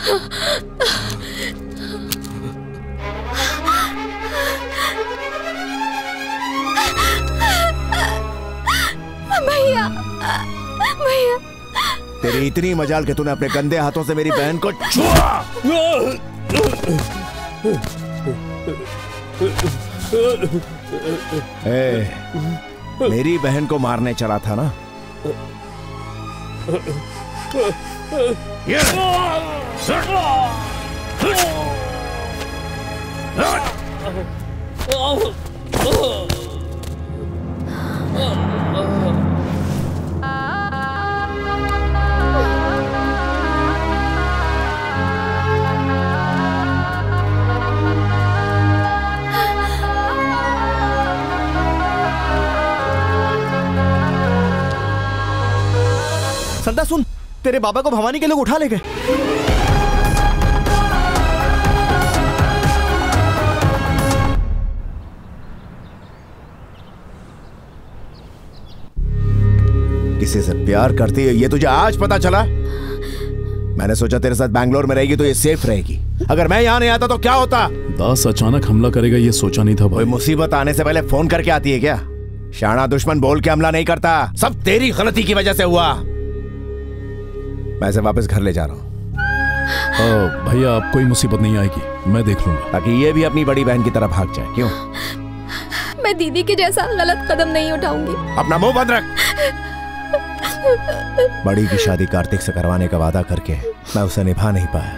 भैया भैया, तेरी इतनी मजाल कि तूने अपने गंदे हाथों से मेरी बहन को छुआ। मेरी बहन को मारने चला था ना? संता सुन, तेरे बाबा को भवानी के लोग उठा ले गए। किसी से प्यार करती है ये तुझे आज पता चला? मैंने सोचा तेरे साथ बैंगलोर में रहेगी तो ये सेफ रहेगी। अगर मैं यहाँ नहीं आता तो क्या होता? दास अचानक हमला करेगा ये सोचा नहीं था भाई। कोई मुसीबत आने से पहले फोन करके आती है क्या? शाना दुश्मन बोल के हमला नहीं करता, सब तेरी गलती की वजह से हुआ। मैं इसे वापस घर ले जा रहा हूँ। भैया आप कोई मुसीबत नहीं आएगी, मैं देख लूंगा। ताकि ये भी अपनी बड़ी बहन की तरह भाग जाए। क्यों? मैं दीदी के जैसा गलत कदम नहीं उठाऊंगी। अपना मुंह बंद रख। बड़ी की शादी कार्तिक से करवाने का वादा करके मैं उसे निभा नहीं पाया,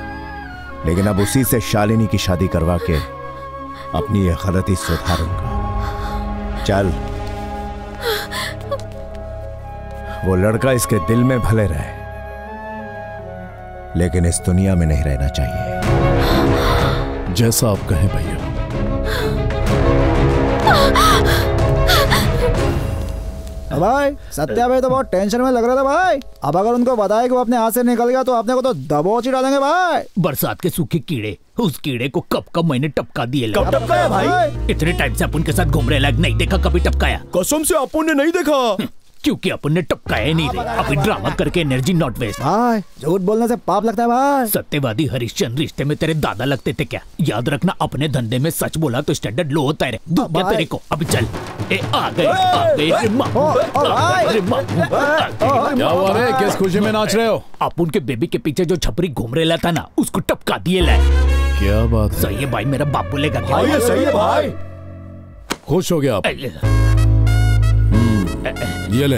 लेकिन अब उसी से शालिनी की शादी करवा के अपनी ये गलती सुधारूंगा। चल, वो लड़का इसके दिल में भले रहे, लेकिन इस दुनिया में नहीं रहना चाहिए। जैसा आप कहें भैया। भाई सत्या भाई तो बहुत टेंशन में लग रहा था भाई। अब अगर उनको बताया कि वो अपने हाथ से निकल गया तो अपने को तो दबोच ही डालेंगे भाई। बरसात के सूखे कीड़े, उस कीड़े को कब कब मैंने टपका दिए। कब टपकाया भाई? इतने टाइम से अपन के साथ घूम रहे, लायक नहीं देखा कभी टपकाया। कसम से अपन ने नहीं देखा, क्योंकि अपन ने टपकाया नहीं रहे। अभी ड्रामा करके एनर्जी नॉट वेस्ट। भाई झूठ बोलने से पाप लगता है भाई। सत्यवादी हरिश्चंद्र रिश्ते में तेरे दादा लगते थे क्या? याद रखना, अपने धंधे में सच बोला तो स्टैंडर्ड लो होता है। दूं क्या तेरे को? अभी चल। आ गए क्या हुआ रे? किस खुशी में नाच रहे हो? अपन के बेबी के पीछे जो छपरी घूम रहा था ना, उसको टपका दिए लाए। क्या बात? सही है भाई, मेरा बाप बोलेगा क्या? भाई ये सही है भाई। खुश हो गया आप? ये ले।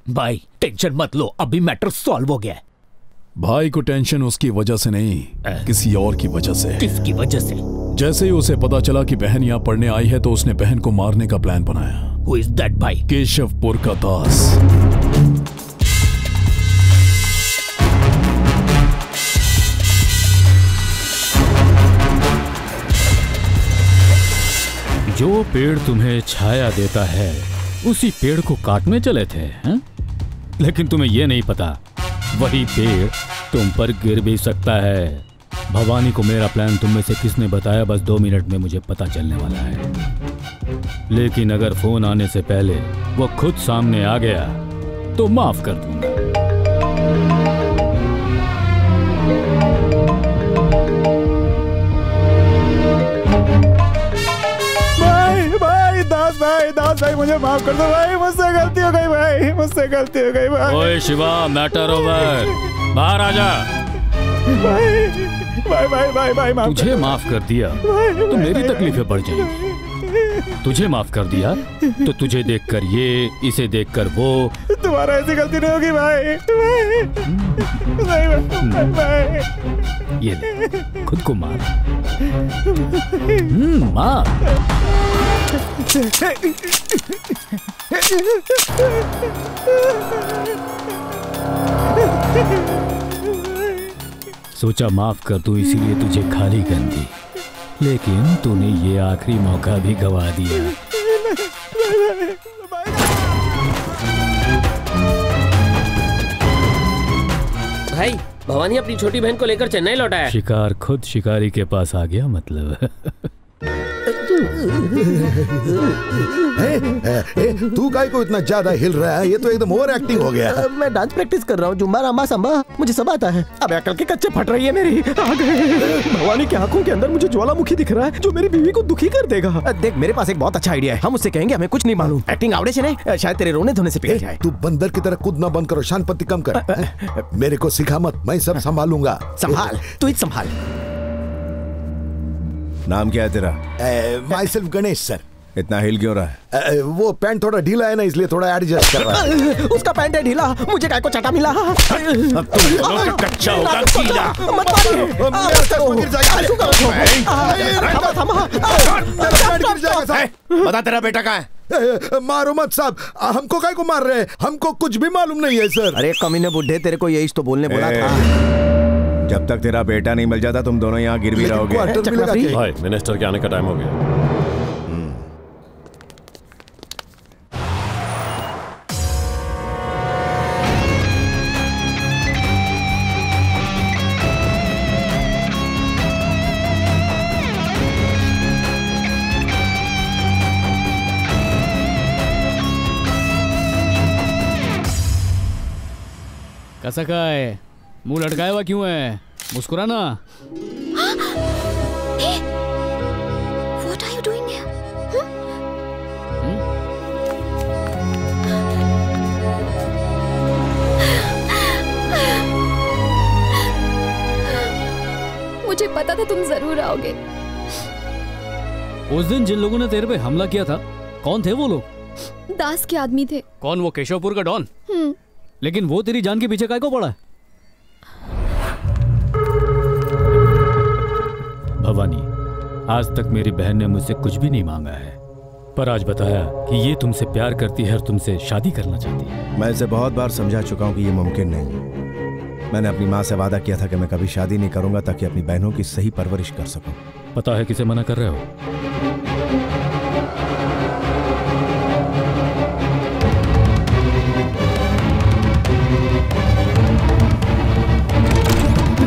भाई टेंशन मत लो, अभी मैटर सॉल्व हो गया है। भाई को टेंशन उसकी वजह से नहीं, किसी और की वजह से। किसकी वजह से? जैसे ही उसे पता चला कि बहन यहाँ पढ़ने आई है तो उसने बहन को मारने का प्लान बनाया। Who is that भाई? केशवपुर का दास। जो पेड़ तुम्हें छाया देता है उसी पेड़ को काटने चले थे हैं? लेकिन तुम्हें यह नहीं पता वही पेड़ तुम पर गिर भी सकता है। भवानी को मेरा प्लान तुम में से किसने बताया, बस 2 मिनट में मुझे पता चलने वाला है। लेकिन अगर फोन आने से पहले वो खुद सामने आ गया तो माफ कर दूंगा। दास भाई मुझे माफ कर दो भाई, मुझसे गलती हो गई भाई, मुझसे गलती हो गई भाई। ओए शिवा, मैटर ओवर, बाहर आ जा। भाई माफ तुझे माफ कर दिया तो मेरी तकलीफें बढ़ जाएंगी। तुझे माफ कर दिया तो तुझे देखकर ये, इसे देखकर वो। तुम्हारा ऐसी गलती नहीं होगी भाई। ये ले, खुद को मार। मार। सोचा माफ कर दूं इसीलिए तुझे खाली कर दी, लेकिन तूने ये आखिरी मौका भी गवा दिया। भाई भवानी अपनी छोटी बहन को लेकर चेन्नई लौटा है। शिकार खुद शिकारी के पास आ गया मतलब। तू काय को इतना ज्यादा हिल रहा है? ये तो एकदम ओवर एक्टिंग हो गया। मैं डांस प्रैक्टिस कर रहा हूँ, जुम्बा रामा संबा मुझे सब आता है। अब अकल के कच्चे फट रही है मेरी। आ गए। भवानी की आंखों के अंदर मुझे ज्वालामुखी दिख रहा है जो मेरी बीवी को दुखी कर देगा। देख मेरे पास एक बहुत अच्छा आइडिया है, हम उससे कहेंगे हमें कुछ नहीं मालूम, एक्टिंग आवड़े से नहीं, शायद तेरे रोने धोने से पिघल जाए। तू बंदर की तरह कूदना बंद करो, शांति कम कर। मेरे को सिखा मत, मैं सब संभालूंगा। संभाल, तू ही संभाल। नाम क्या है तेरा? My self Ganesh sir. इतना हिल क्यों रहा है? वो पैंट थोड़ा ढीला है ना, इसलिए थोड़ा एडजस्ट कर रहा है। उसका पैंट है ढीला, मुझे काय को चटा मिला। अब तुम दोनों का कच्चा होगा गीला। मत बता तेरा बेटा कहाँ है? मारो मत साहब, हमको काय को मार रहे हैं? हमको कुछ भी मालूम नहीं है सर। अरे कमीने बुड्ढे, तेरे को यही तो बोलने बोला था। जब तक तेरा बेटा नहीं मिल जाता तुम दोनों यहाँ गिर भी रहोगे। भाई मिनिस्टर के आने का टाइम हो गया। कैसा का है? मुंह लटकाया हुआ क्यों है? मुस्कुराना। What are you doing here? मुझे पता था तुम जरूर आओगे। उस दिन जिन लोगों ने तेरे पे हमला किया था, कौन थे वो लोग? दास के आदमी थे। कौन? वो केशवपुर का डॉन? लेकिन वो तेरी जान के पीछे काय को पड़ा है? भवानी, आज तक मेरी बहन ने मुझसे कुछ भी नहीं मांगा है, पर आज बताया कि ये तुमसे प्यार करती है और तुमसे शादी करना चाहती है। मैं इसे बहुत बार समझा चुका हूँ कि ये मुमकिन नहीं। मैंने अपनी माँ से वादा किया था कि मैं कभी शादी नहीं करूंगा ताकि अपनी बहनों की सही परवरिश कर सकूं। पता है किसे मना कर रहे हो?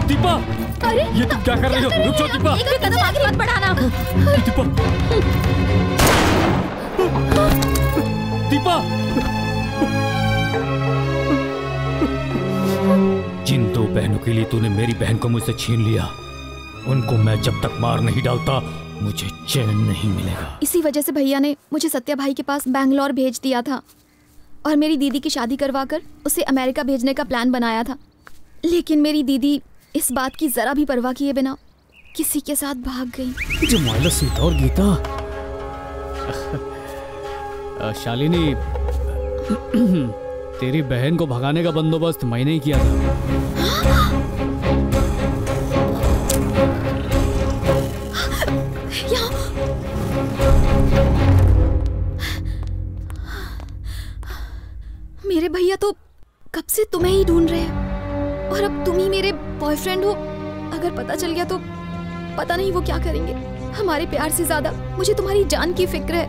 दीपा! अरे ये तुम क्या कर रही हो? रुक जाओ दीपा! एक कदम आगे मत बढ़ाना। दीपा! दीपा! जिन दो बहनों के लिए तूने मेरी बहन को मुझसे छीन लिया, उनको मैं जब तक मार नहीं डालता मुझे चैन नहीं मिलेगा। इसी वजह से भैया ने मुझे सत्या भाई के पास बैंगलोर भेज दिया था और मेरी दीदी की शादी करवाकर उसे अमेरिका भेजने का प्लान बनाया था। लेकिन मेरी दीदी इस बात की जरा भी परवाह किए बिना किसी के साथ भाग गई। जो माइला सीता और गीता। शालिनी, तेरी बहन को भगाने का बंदोबस्त मैंने ही किया था। मेरे भैया तो कब से तुम्हें ही ढूंढ रहे हैं और अब तुम ही मेरे बॉयफ्रेंड हो। अगर पता चल गया तो पता नहीं वो क्या करेंगे। हमारे प्यार से ज्यादा मुझे तुम्हारी जान की फिक्र है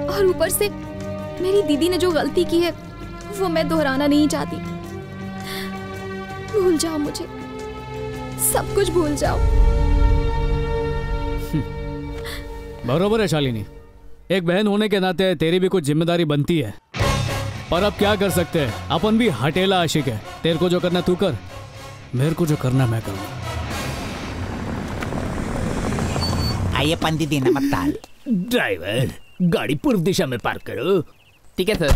और ऊपर से मेरी दीदी ने जो गलती की है वो मैं दोहराना नहीं चाहती। भूल जाओ मुझे, सब कुछ भूल जाओ। बरोबर है शालिनी, एक बहन होने के नाते तेरी भी कुछ जिम्मेदारी बनती है, पर अब क्या कर सकते हैं, अपन भी हटेला आशिक है। तेरे को जो करना तू कर, मेरे को जो करना मैं करूँगा। आइए पंदी देना मत टाल। ड्राइवर, गाड़ी पूर्व दिशा में पार्क करो। ठीक है सर।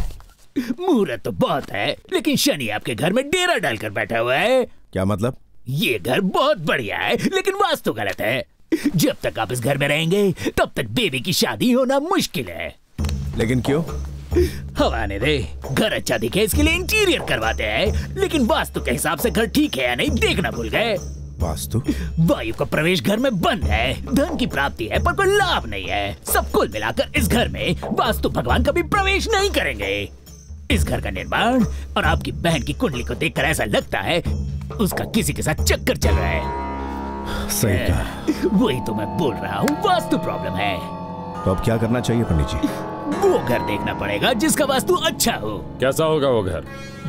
मुहूर्त तो बहुत है, लेकिन शनि आपके घर में डेरा डालकर बैठा हुआ है। क्या मतलब? ये घर बहुत बढ़िया है, लेकिन वास्तु गलत है। जब तक आप इस घर में रहेंगे तब तक बेबी की शादी होना मुश्किल है। लेकिन क्यों? हवा ने दे, घर अच्छा दिखे इसके लिए इंटीरियर करवाते हैं, लेकिन वास्तु के हिसाब से घर ठीक है या नहीं देखना भूल गए। वास्तु? वायु का प्रवेश घर में बंद है, धन की प्राप्ति है पर कोई लाभ नहीं है। सब कुल मिलाकर इस घर में वास्तु भगवान कभी प्रवेश नहीं करेंगे। इस घर का निर्माण और आपकी बहन की कुंडली को देखकर ऐसा लगता है उसका किसी के साथ चक्कर चल रहा है। सही कहा। वही तो मैं बोल रहा हूँ, वास्तु प्रॉब्लम है। तो अब क्या करना चाहिए पंडित जी? वो घर देखना पड़ेगा जिसका वास्तु अच्छा हो। कैसा होगा वो घर?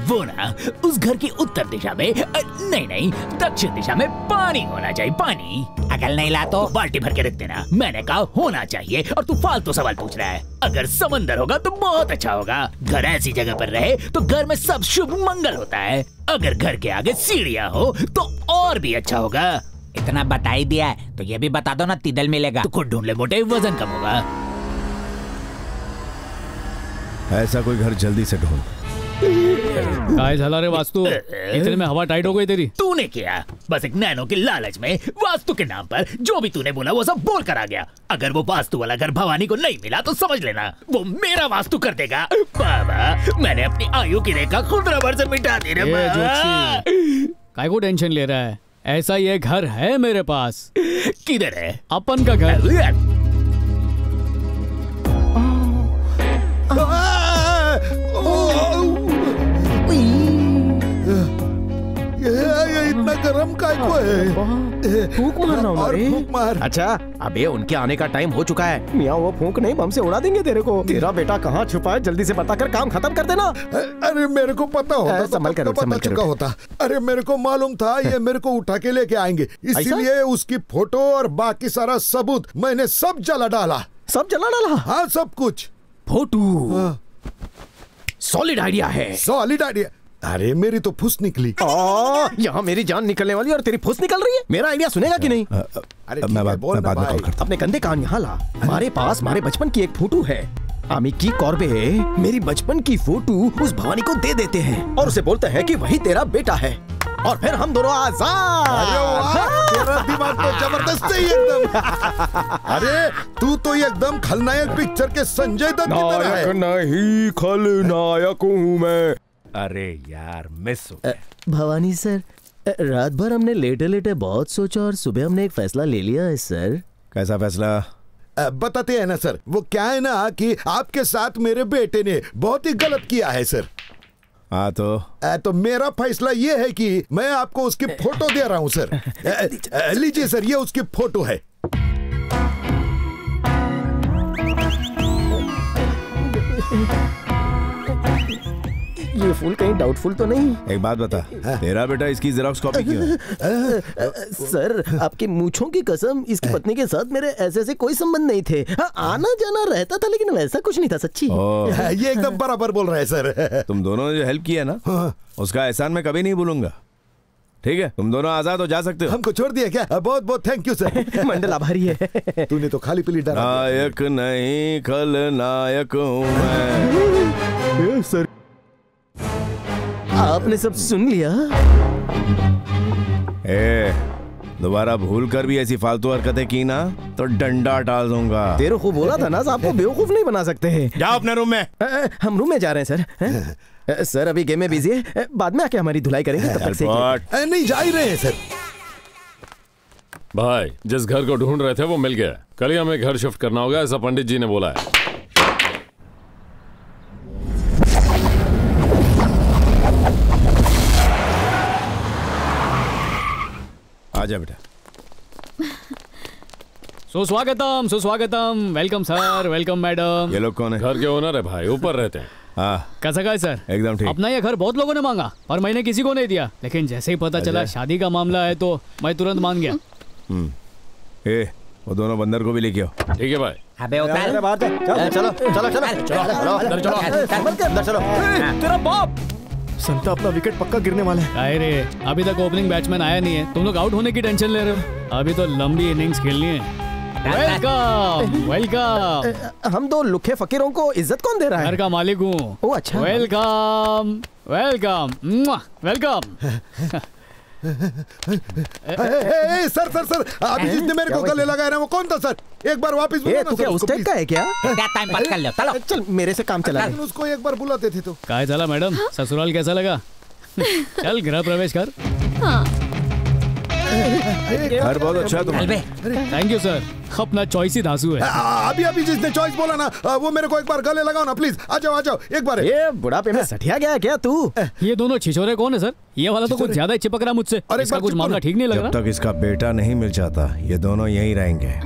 वो ना, उस घर की उत्तर दिशा में नहीं दक्षिण दिशा में पानी होना चाहिए। पानी अगर नहीं ला तो बाल्टी भर के रख देना। मैंने कहा होना चाहिए और तू फालतू सवाल पूछ रहा है। अगर समंदर होगा तो बहुत अच्छा होगा। घर ऐसी जगह पर रहे तो घर में सब शुभ मंगल होता है। अगर घर के आगे सीढ़ियाँ हो तो और भी अच्छा होगा। इतना बता ही दिया है तो ये भी बता दो ना, तिदल मिलेगा। तो खुद ढूंढ ले मोटे, वजन कम होगा। ऐसा कोई घर जल्दी से ढूंढ। काय झाला रे वास्तु, इतने में हवा टाइट हो गई तेरी। तूने किया, बस एक नैनो के लालच में वास्तु के नाम पर जो भी तूने बोला वो सब बोल कर आ गया। अगर वो वास्तु वाला घर भवानी को नहीं मिला तो समझ लेना वो मेरा वास्तु कर देगा। बाबा, मैंने अपनी आयु की रेखा खुद रबर से मिटा दी रे बाबा। काय को टेंशन ले रहा है? ऐसा ये घर है मेरे पास। किधर है? अपन का घर। ये इतना गर्म काय को है? फूंक मारना और फूंक मार। अच्छा, अबे उनके आने का टाइम हो चुका है। मियाँ वो फूंक नहीं, बम से उड़ा देंगे तेरे को। तेरा बेटा कहाँ छुपा है? जल्दी से बताकर काम खत्म कर देना। अरे मेरे को पता होता संभल कर, पता चुका होता। अरे मेरे को मालूम था ये मेरे को उठा के लेके आएंगे, इसीलिए उसकी फोटो और बाकी सारा सबूत मैंने सब जला डाला। सब जला डाला? हाँ, सब कुछ। फोटो सॉलिड आइडिया है। Solid idea? अरे मेरी तो फुस निकली। यहाँ मेरी जान निकलने वाली और तेरी फुस निकल रही है। मेरा आइडिया सुनेगा कि नहीं? अरे मैं बाद में कॉल करता। अपने कंधे कान यहाँ ला। हमारे पास हमारे बचपन की एक फोटो है। आमिकी कॉर्बे मेरी बचपन की फोटो उस भवानी को दे देते हैं और उसे बोलते हैं कि वही तेरा बेटा है और फिर हम दोनों आजाद। तेरा दिमाग तो जबरदस्त है एकदम। अरे तू तो एकदम खलनायक पिक्चर के संजय दत्त की तरह है। नहीं, खलनायक हूँ मैं। अरे यार मिस हो गया। भवानी सर, रात भर हमने लेटे लेटे बहुत सोचा और सुबह हमने एक फैसला ले लिया है सर। कैसा फैसला? बताते हैं ना सर। वो क्या है ना कि आपके साथ मेरे बेटे ने बहुत ही गलत किया है सर। हाँ तो मेरा फैसला ये है कि मैं आपको उसकी फोटो दे रहा हूँ सर। लीजिए सर, ये उसकी फोटो है। ये फूल कहीं डाउटफुल तो नहीं? एक बात बता, तेरा बेटा इसकी जेरॉक्स कॉपी क्यों है? सर, आपकी मूंछों की कसम, इसकी पत्नी के साथ मेरे ऐसे कोई संबंध नहीं थे। हाँ, आना जाना रहता था लेकिन वैसा कुछ नहीं था सच्ची। ये एकदम बराबर बोल रहे हैं सर। तुम दोनों ने जो हेल्प किया ना, उसका एहसान मैं कभी नहीं भूलूंगा। ठीक है, तुम दोनों आजाद हो जा सकते हो। हमको छोड़ दिया क्या? बहुत बहुत थैंक यू सर। मंडल आभारी है। तूने तो खाली पीली डरा। नायक नहीं खलनायक हूँ मैं। सर, आपने सब सुन लिया? दोबारा भूल कर भी ऐसी फालतू हरकतें की ना तो डंडा डाल दूंगा। तेरे को बोला था ना, आपको बेवकूफ नहीं बना सकते हैं। जाओ अपने रूम में। हम रूम में जा रहे हैं सर। सर अभी गेम में बिजी है, बाद में आके हमारी धुलाई करेंगे। तब तक से नहीं जा ही रहे हैं सर। भाई, जिस घर को ढूंढ रहे थे वो मिल गया। कल ही हमें घर शिफ्ट करना होगा, ऐसा पंडित जी ने बोला है। आजा बेटा। सुस्वागतम, सुस्वागतम। Welcome sir, welcome madam. ये लोग कौन है? घर के ओनर है भाई, ऊपर रहते हैं। कैसा है सर? एकदम ठीक। अपना ये घर बहुत लोगों ने मांगा और मैंने किसी को नहीं दिया, लेकिन जैसे ही पता चला शादी का मामला है तो मैं तुरंत मान गया। वो दोनों बंदर को भी लेके आओ। ठीक है भाई। अबे उतार। चलो चलो चलो। तेरा बाप संता अपना विकेट पक्का गिरने वाला है। अरे अभी तक ओपनिंग बैट्समैन आया नहीं है, तुम लोग आउट होने की टेंशन ले रहे हो। अभी तो लंबी इनिंग्स खेलनी है। Welcome welcome. हम दो लुखे फकीरों को इज्जत कौन दे रहा है? घर का मालिक हूँ। ओ अच्छा। Welcome welcome welcome. Sir sir sir, अभी जिसने मेरे को गले लगाया ना वो कौन था सर? एक बार वापस बुलाना। तू क्या उस टाइप का है क्या? टाइम पास कर लो, चलो। चल मेरे से काम चला। उसको एक बार बुलाते थे तो। काय चला मैडम, ससुराल कैसा लगा? चल गृह प्रवेश कर। घर बहुत अच्छा है तुम्हारा। थैंक यू सर, अपना चॉइस ही धांसू है। अभी अभी जिसने चॉइस बोला ना वो मेरे को एक बार गले लगाओ ना प्लीज। आ जाओ एक बार। ये बुढ़ापे में सठिया गया क्या तू? ये दोनों छिछोरे कौन है सर? ये वाला तो कुछ ज्यादा ही चिपक रहा मुझसे। इसका कुछ मामला ठीक नहीं लग रहा। जब तक इसका बेटा नहीं मिल जाता ये दोनों यहीं रहेंगे।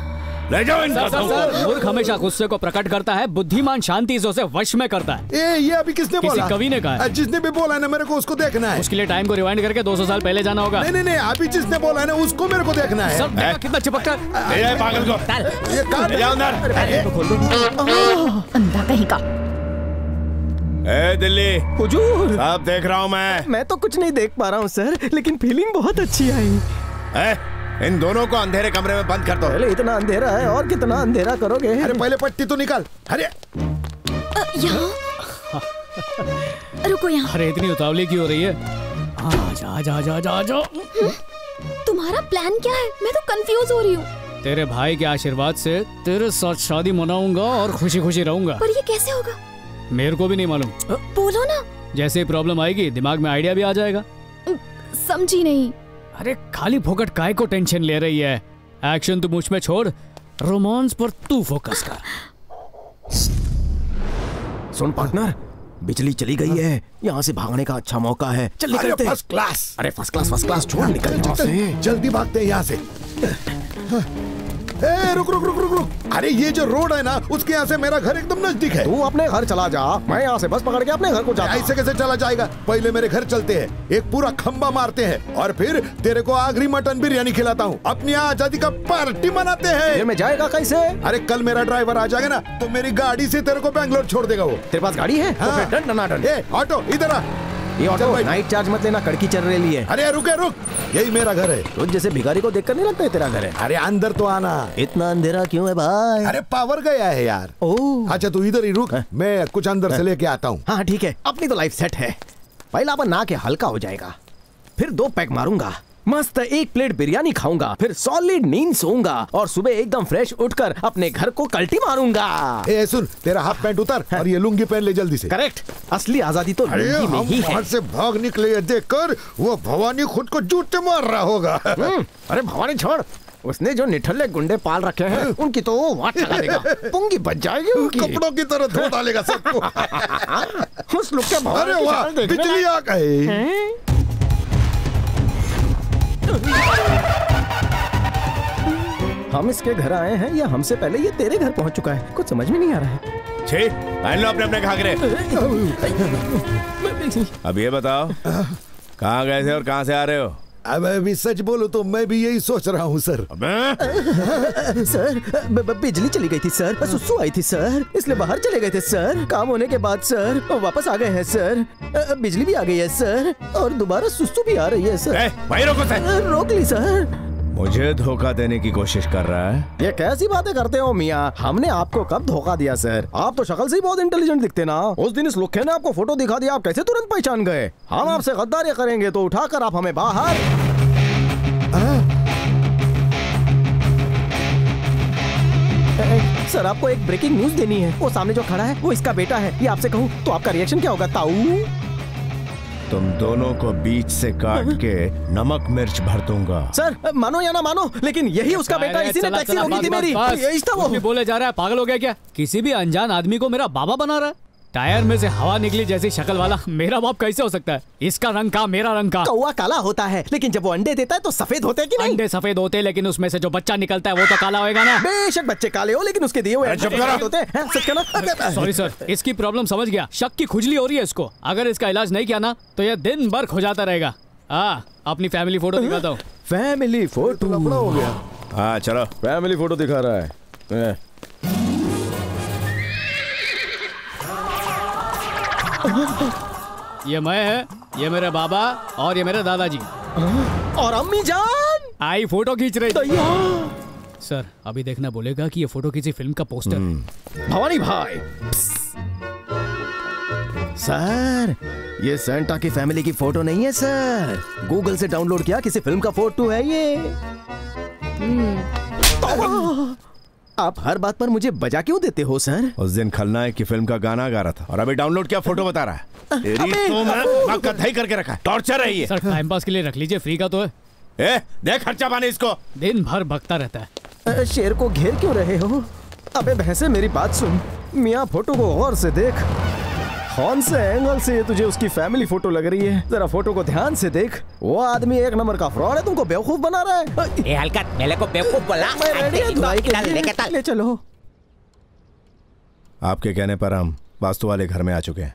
ले जाओ इनको। सर, मूर्ख हमेशा गुस्से को प्रकट करता है, बुद्धिमान शांति से उसे वश में करता है। ये अभी किसने बोला? किसी कवि ने कहा है। जिसने भी बोला ना मेरे को उसको देखना है। उसके लिए टाइम को रिवाइंड करके 200 साल पहले जाना होगा। नहीं, अभी जिसने बोला है ना उसको मेरे को देखना है। सब कितना चिपकता है। ले जाओ पागल को। ये कहाँ ले जाओ अंदर। अंधा कहीं का। ए दिल्ली, हुजूर, सब देख रहा हूँ मैं तो कुछ नहीं देख पा रहा हूँ सर, लेकिन फीलिंग बहुत अच्छी आई। इन दोनों को अंधेरे कमरे में बंद कर दो। पहले इतना अंधेरा है और कितना अंधेरा करोगे? अरे पहले पट्टी तो निकाल। अरे रुको यहाँ। अरे इतनी उतावली क्यों हो रही है? आ जाओ। तुम्हारा प्लान क्या है? मैं तो कंफ्यूज हो रही हूँ। तेरे भाई के आशीर्वाद से तेरे साथ शादी मनाऊंगा और खुशी खुशी रहूंगा। पर ये कैसे होगा? मेरे को भी नहीं मालूम। बोलो ना। जैसे ही प्रॉब्लम आएगी दिमाग में आइडिया भी आ जाएगा। समझी नहीं। अरे खाली फोकट काय को टेंशन ले रही है? एक्शन तू मुझ में छोड़, रोमांस पर तू फोकस कर। सुन पार्टनर, बिजली चली गई है, यहाँ से भागने का अच्छा मौका है। चल निकलते हैं। First class. अरे फर्स्ट क्लास छोड़, निकल यहाँ से। जल्दी भागते हैं यहाँ से। रुक। अरे ये जो रोड है ना उसके यहाँ से मेरा घर एकदम नजदीक है। तू अपने घर चला जा, मैं यहाँ से बस पकड़ के अपने घर को जाता हूँ। ऐसे कैसे चला जाएगा? पहले मेरे घर चलते हैं, एक पूरा खंबा मारते हैं और फिर तेरे को आगरी मटन बिरयानी खिलाता हूँ। अपनी आजादी का पार्टी मनाते हैं। ये मैं जाएगा कैसे? अरे कल मेरा ड्राइवर आ जाएगा ना तो मेरी गाड़ी से तेरे को बैंगलोर छोड़ देगा वो। तेरे पास गाड़ी है? हाँ। तो फिर डन। ऑटो इधर आ। ये ऑटो नाइट चार्ज मत लेना, कड़की चल रही है। अरे रुक, यही मेरा घर है। तो जैसे भिखारी को देखकर नहीं लगता है तेरा घर है। अरे अंदर तो आना। इतना अंधेरा क्यों है भाई? अरे पावर गया है यार। अच्छा तू इधर ही रुक, मैं कुछ अंदर से लेके आता हूँ। हाँ ठीक है, अपनी तो लाइफ सेट है। पहला अपन ना के हल्का हो जाएगा, फिर 2 पैक मारूंगा, मस्त 1 प्लेट बिरयानी खाऊंगा, फिर सॉलिड नींद सोऊंगा और सुबह एकदम फ्रेश उठकर अपने घर को कल्टी मारूंगा। सुन, तेरा हाफ पैंट उतार और ये लुंगी पहन ले जल्दी से। करेक्ट, असली आजादी तो लुंगी में ही है। वहाँ से भाग निकले ये देखकर वो भवानी खुद को जूते मार रहा होगा। अरे भवानी छोड़, उसने जो निठल्ले गुंडे पाल रखे हैं उनकी तो वाट लगा देगा, पुंगी बच जाएगी उनकी। कपड़ों की तरह धो डालेगा सबको। उस लुक के भवानी। अरे वाह, बिजली आ गई। हम इसके घर आए हैं या हमसे पहले ये तेरे घर पहुंच चुका है? कुछ समझ में नहीं आ रहा है। छी, पहन लो अपने घाघरे। अब ये बताओ कहाँ गए थे और कहाँ से आ रहे हो? अब अभी सच बोलो तो मैं भी यही सोच रहा हूँ सर। सर बिजली चली गई थी सर, सुसु आई थी सर, इसलिए बाहर चले गए थे सर। काम होने के बाद सर वापस आ गए हैं सर। बिजली भी आ गई है सर और दोबारा सुसु भी आ रही है सर। भाई रोक ली सर। मुझे धोखा देने की कोशिश कर रहा है? ये कैसी बातें करते हो मियाँ? हमने आपको कब धोखा दिया सर? आप तो शक्ल से ही बहुत इंटेलिजेंट दिखते ना। उस दिन इस लुक्खे ने आपको फोटो दिखा दिया, आप कैसे तुरंत पहचान गए? हम आपसे गद्दारी करेंगे तो उठाकर आप हमें बाहर। सर आपको एक ब्रेकिंग न्यूज देनी है। वो सामने जो खड़ा है वो इसका बेटा है। ये आपसे कहूँ तो आपका रिएक्शन क्या होगा ताऊ? तुम दोनों को बीच से काट के नमक मिर्च भर दूंगा। सर मानो या ना मानो, लेकिन यही उसका बेटा, इसी ने टैक्सी रोकी थी मेरी। यही था वो। बोले जा रहा है, पागल हो गया क्या? किसी भी अनजान आदमी को मेरा बाबा बना रहा है? टायर में से हवा निकली जैसी शक्ल वाला मेरा बाप कैसे हो सकता है? इसका रंग का, मेरा रंग का। कौवा काला होता है, लेकिन जब वो अंडे देता है तो सफेद होते हैं कि नहीं? अंडे सफेद होते हैं, लेकिन उसमें से जो बच्चा निकलता है वो तो काला होएगा ना। बेशक बच्चे काले हो, लेकिन उसके दिए हुए होते हैं। सच कहना। सॉरी सर, इसकी प्रॉब्लम समझ गया। शक की खुजली हो रही है इसको। अगर इसका इलाज नहीं किया ना तो यह दिन भर खुजाता रहेगा। अपनी फैमिली फोटो दिखाता हूँ। फैमिली फोटो हो गया। हाँ चलो, फैमिली फोटो दिखा रहा है। ये मैं है, ये मेरे बाबा और ये मेरे दादाजी और अम्मी जान। आई फोटो खींच रही। सर अभी देखना बोलेगा कि ये फोटो किसी फिल्म का पोस्टर है। भवानी भाई। सर ये सेंटा की फैमिली की फोटो नहीं है सर, गूगल से डाउनलोड किया किसी फिल्म का फोटो है ये। आप हर बात पर मुझे बजा क्यों देते हो सर? उस दिन खलनायक की फिल्म का गाना गा रहा था और अभी डाउनलोड किया फोटो बता रहा है। तेरी तो मैं कथाई करके रखा है, टॉर्चर है ये। सर टाइम पास के लिए रख लीजिए, फ्री का तो है। देख खर्चा पानी इसको, दिन भर भगता रहता है। शेर को घेर क्यों रहे हो? अबे भैंसे मेरी बात सुन, मियाँ फोटो को गौर से देख। कौन से एंगल से तुझे उसकी फैमिली फोटो लग रही है? जरा फोटो को ध्यान से देख। वो आदमी एक नंबर का फ्रॉड है, तुमको बेवकूफ बना रहा है। ए हलकत, मेरे को बेवकूफ बोला। मैं रेडी हूं धुलाई के लिए। ले चलो। आपके कहने पर हम वास्तु वाले घर में आ चुके हैं।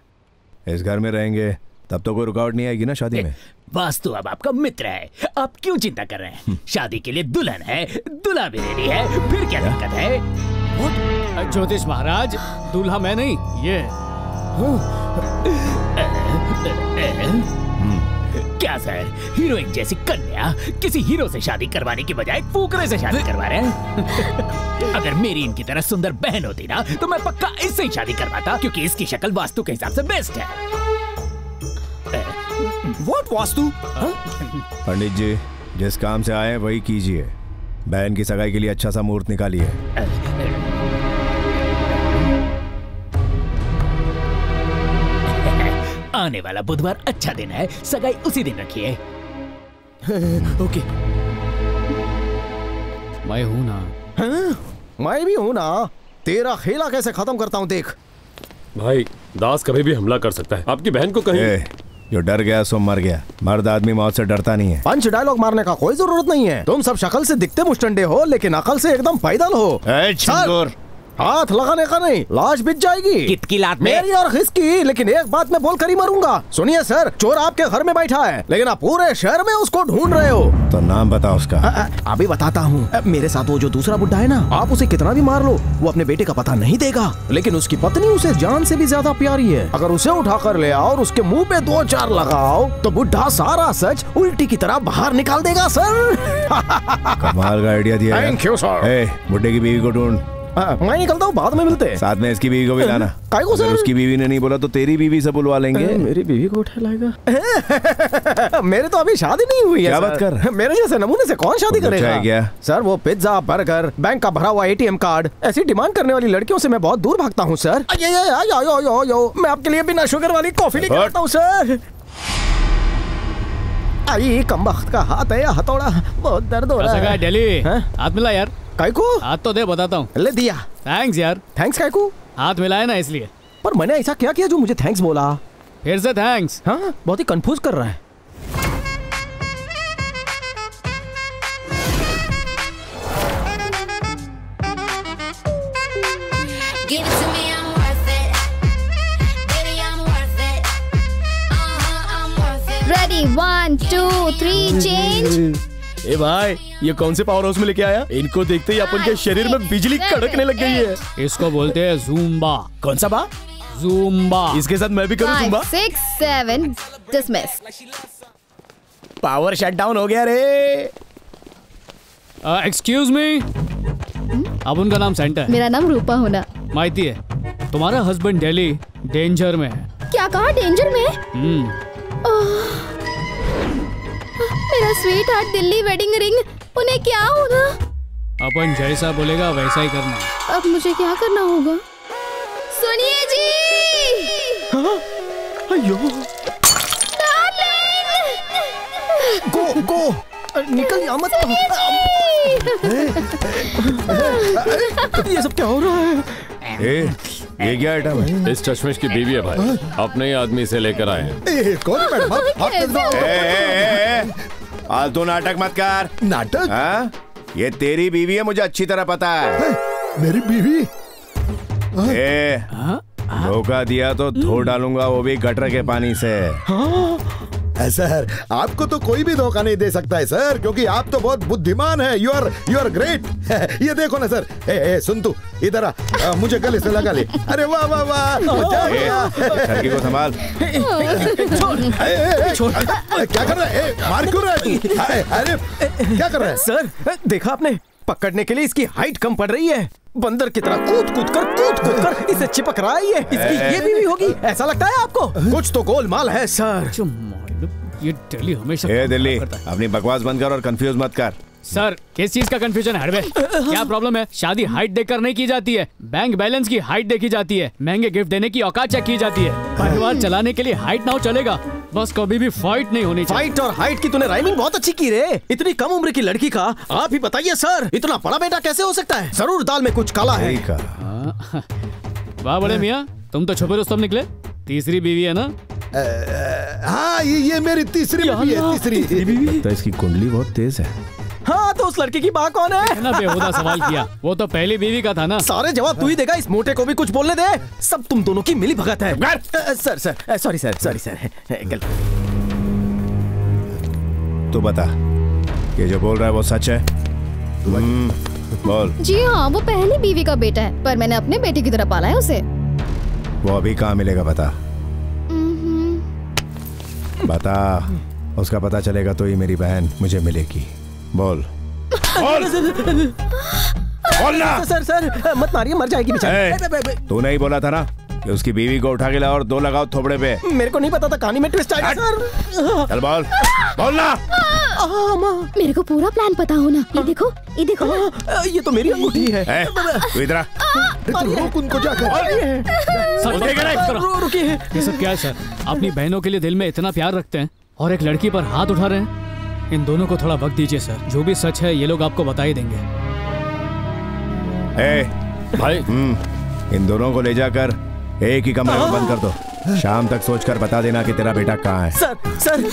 इस घर में रहेंगे तब तो कोई रुकावट नहीं आएगी ना शादी में। वास्तु अब आपका मित्र है, आप क्यों चिंता कर रहे हैं? शादी के लिए दुल्हन है, दूल्हा भी रेडी है, फिर क्या दिक्कत है? ज्योतिष महाराज, दूल्हा मैं नहीं, ये क्या सर, हीरोइन जैसी कन्या किसी हीरो से शादी करवाने की बजाय फूकरे से शादी करवा रहे हैं? अगर मेरी इनकी तरह सुंदर बहन होती ना तो मैं पक्का इससे ही शादी करवाता, क्योंकि इसकी शक्ल वास्तु के हिसाब से बेस्ट है। What वास्तु? पंडित जी, जिस काम से आए हैं वही कीजिए। बहन की सगाई के लिए अच्छा सा मुहूर्त निकालिए। आने वाला बुधवार अच्छा दिन है, सगाई उसी दिन रखिए। ओके। मैं हूं ना। हाँ? मैं भी हूं ना। तेरा खेला कैसे खत्म करता हूं देख। भाई, दास कभी भी हमला कर सकता है। आपकी बहन को कहीं जो डर गया सो मर गया। मर्द आदमी मौत से डरता नहीं है। पंच डायलॉग मारने का कोई जरूरत नहीं है। तुम सब शक्ल से दिखते मुस्टंडे हो, लेकिन अकल से एकदम पैदल हो। हाथ लगाने का नहीं, लाश बिछ जाएगी। कितकी लात में? मेरी और किसकी, लेकिन एक बात मैं बोल कर ही मरूंगा। सुनिए सर, चोर आपके घर में बैठा है, लेकिन आप पूरे शहर में उसको ढूंढ रहे हो। तो नाम बताओ उसका। अभी बताता हूँ। मेरे साथ वो जो दूसरा बुड्ढा है ना, आप उसे कितना भी मार लो, वो अपने बेटे का पता नहीं देगा। लेकिन उसकी पत्नी उसे जान से भी ज्यादा प्यारी है। अगर उसे उठा कर ले आओ और उसके मुंह पे 2-4 लगाओ तो बुड्ढा सारा सच उल्टी की तरह बाहर निकाल देगा सर। कमाल का आइडिया दिया। Thank you sir. बुड्ढे की बीवी को ढूंढ। मैं निकलता हूँ, बाद में मिलते हैं। साथ में इसकी बीवी को भी लाना। अगर उसकी बीवी ने नहीं बोला तो तेरी बीवी से बुलवा लेंगे। मेरी बीवी को उठा लाएगा। मेरे तो अभी शादी नहीं हुई है। क्या बात कर? मेरे जैसे नमूने से कौन शादी करेगा? क्या सर, वो पिज्जा, बर्गर, बैंक का भरा हुआ ATM कार्ड, ऐसी डिमांड करने वाली लड़कियों से मैं बहुत दूर भागता हूँ सर। मैं आपके लिए बिना शुगर वाली कॉफी लेकर आता हूँ सर। आई कम वक्त का हाथ है, हथौड़ा, बहुत दर्द हो रहा है। दिल्ली हाथ मिला यार। काय को? हाथ तो दे, बताता हूँ। ले दिया। थैंक्स यार। थैंक्स काय को? हाथ मिलाया ना इसलिए। पर मैंने ऐसा क्या किया जो मुझे थैंक्स बोला? फिर से थैंक्स। हाँ, बहुत ही कंफ्यूज कर रहा है। Ready, 1, 2, 3, change. ए भाई, ये कौन से पावर हाउस में लेके आया? इनको देखते ही अपन के शरीर में बिजली कड़कने लग गई है। इसको बोलते हैं ज़ूम्बा। कौन सा बा? ज़ूम्बा। इसके साथ मैं भी करूँ ज़ूम्बा? 5, 6, 7, dismiss. पावर शट डाउन हो गया रे। Excuse me. अब उनका नाम सेंटा है। मेरा नाम रूपा होना। माइती है। तुम्हारा हस्बैंड दिल्ली डेंजर में है। क्या कहा? डेंजर में? मेरा sweet heart Delhi wedding ring, उन्हें क्या होगा? अपन जैसा बोलेगा वैसा ही करना। अब मुझे क्या करना होगा? सुनिए जी। अयो। गो निकल जा मत। ये सब क्या हो रहा है? ये क्या आइटम है? इस चश्मिश की बीवी है भाई, अपने ही आदमी से लेकर आए हैं। कौन फालतू नाटक मत कर। नाटक? हाँ? ये तेरी बीवी है, मुझे अच्छी तरह पता है। मेरी बीवी? धोखा दिया तो धो डालूंगा, वो भी गटर के पानी से। सर, आपको तो कोई भी धोखा नहीं दे सकता है सर, क्योंकि आप तो बहुत बुद्धिमान है। You are great. ये देखो ना सर। सुन तू, इधर आ, मुझे गले से लगा ले। अरे वाह वाह वाह। लड़की को संभाल। क्या कर रहा है? मार क्यों रहा है तू? अरे क्या कर रहा है? सर, देखा आपने? पकड़ने के लिए इसकी हाइट कम पड़ रही है। बंदर की तरह कूद कर इसे चिपक रहा है। इसकी ये बीवी होगी, ऐसा लगता है आपको? कुछ तो गोलमाल है सर। ये दिल्ली हमेशा। दिल्ली, अपनी बकवास बंद कर और कंफ्यूज मत कर। सर, किस चीज का कंफ्यूजन है? हड़बे, क्या प्रॉब्लम है? शादी हाइट देखकर नहीं की जाती है, बैंक बैलेंस की हाइट देखी जाती है, महंगे गिफ्ट देने की औकात चेक की जाती है। परिवार चलाने के लिए हाइट ना हो चलेगा, बस कभी भी फाइट नहीं होनी चाहिए। फाइट और हाइट की तूने राइमिंग बहुत अच्छी की रे। इतनी कम उम्र की लड़की का आप ही बताइए सर, इतना बड़ा बेटा कैसे हो सकता है? जरूर दाल में कुछ काला है। वाह बड़े मियाँ, तुम तो छुपे रुस्तम निकले। तीसरी बीवी है ना? हाँ, ये मेरी तीसरी बीवी है, तीसरी बीवी। तो इसकी कुंडली बहुत तेज है। हाँ, तो उस लड़के की माँ कौन है? ना बेहुदा सवाल किया, वो तो पहली बीवी का था ना। सारे जवाब तू ही देगा, इस मोटे को भी कुछ बोलने दे। सब तुम दोनों की मिली भगत है। Sir, sorry sir. तू बता, ये जो बोल रहा है वो सच है? बोल। जी हाँ, वो पहली बीवी का बेटा है, पर मैंने अपने बेटे की तरह पाला है उसे। वो अभी कहाँ मिलेगा बता? बता, उसका पता चलेगा तो ही मेरी बहन मुझे मिलेगी। बोल। बोलना। सर, मत मारिए, मर जाएगी बेचारी। तू नहीं बोला था ना कि उसकी बीवी को उठा के ला और 2 लगाओ थोबड़े पे? मेरे को नहीं पता था कहानी में ट्विस्ट आएगा सर। चल बोल, बोलना। मेरे को पूरा प्लान पता हो ना। ये देखो ना। ये तो मेरी अंगूठी है। तू इधर आ। रोक उनको जाकर। रुकिए। ये सब क्या है सर? अपनी बहनों के लिए दिल में इतना प्यार रखते हैं और एक लड़की पर हाथ उठा रहे हैं। इन दोनों को थोड़ा वक्त दीजिए सर, जो भी सच है ये लोग आपको बता ही देंगे। भाई, इन दोनों को ले जाकर एक ही कमरे में बंद कर दो। शाम तक सोचकर बता देना कि तेरा बेटा कहाँ है। सर,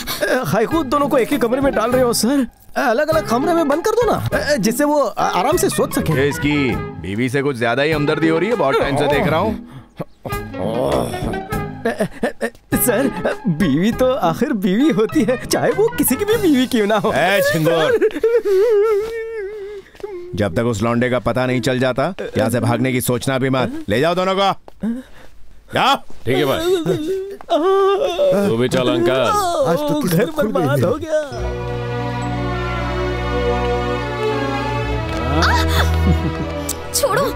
हाईकूद दोनों को एक ही कमरे में डाल रहे हो सर? अलग अलग कमरे में बंद कर दो ना, जिससे वो आराम से सोच सके। इसकी बीवी से कुछ ज्यादा ही हमदर्दी हो रही है, बहुत टाइम से देख रहा हूँ। सर, बीवी तो आखिर बीवी होती है, चाहे वो किसी की भी बीवी क्यों ना हो। जब तक उस लौंडे का पता नहीं चल जाता, यहाँ से भागने की सोचना भी मत। ले जाओ दोनों को। जाओ। ठीक है भाई, तू भी चल अंकल। आज तो घर बर्बाद हो गया। छोड़ो,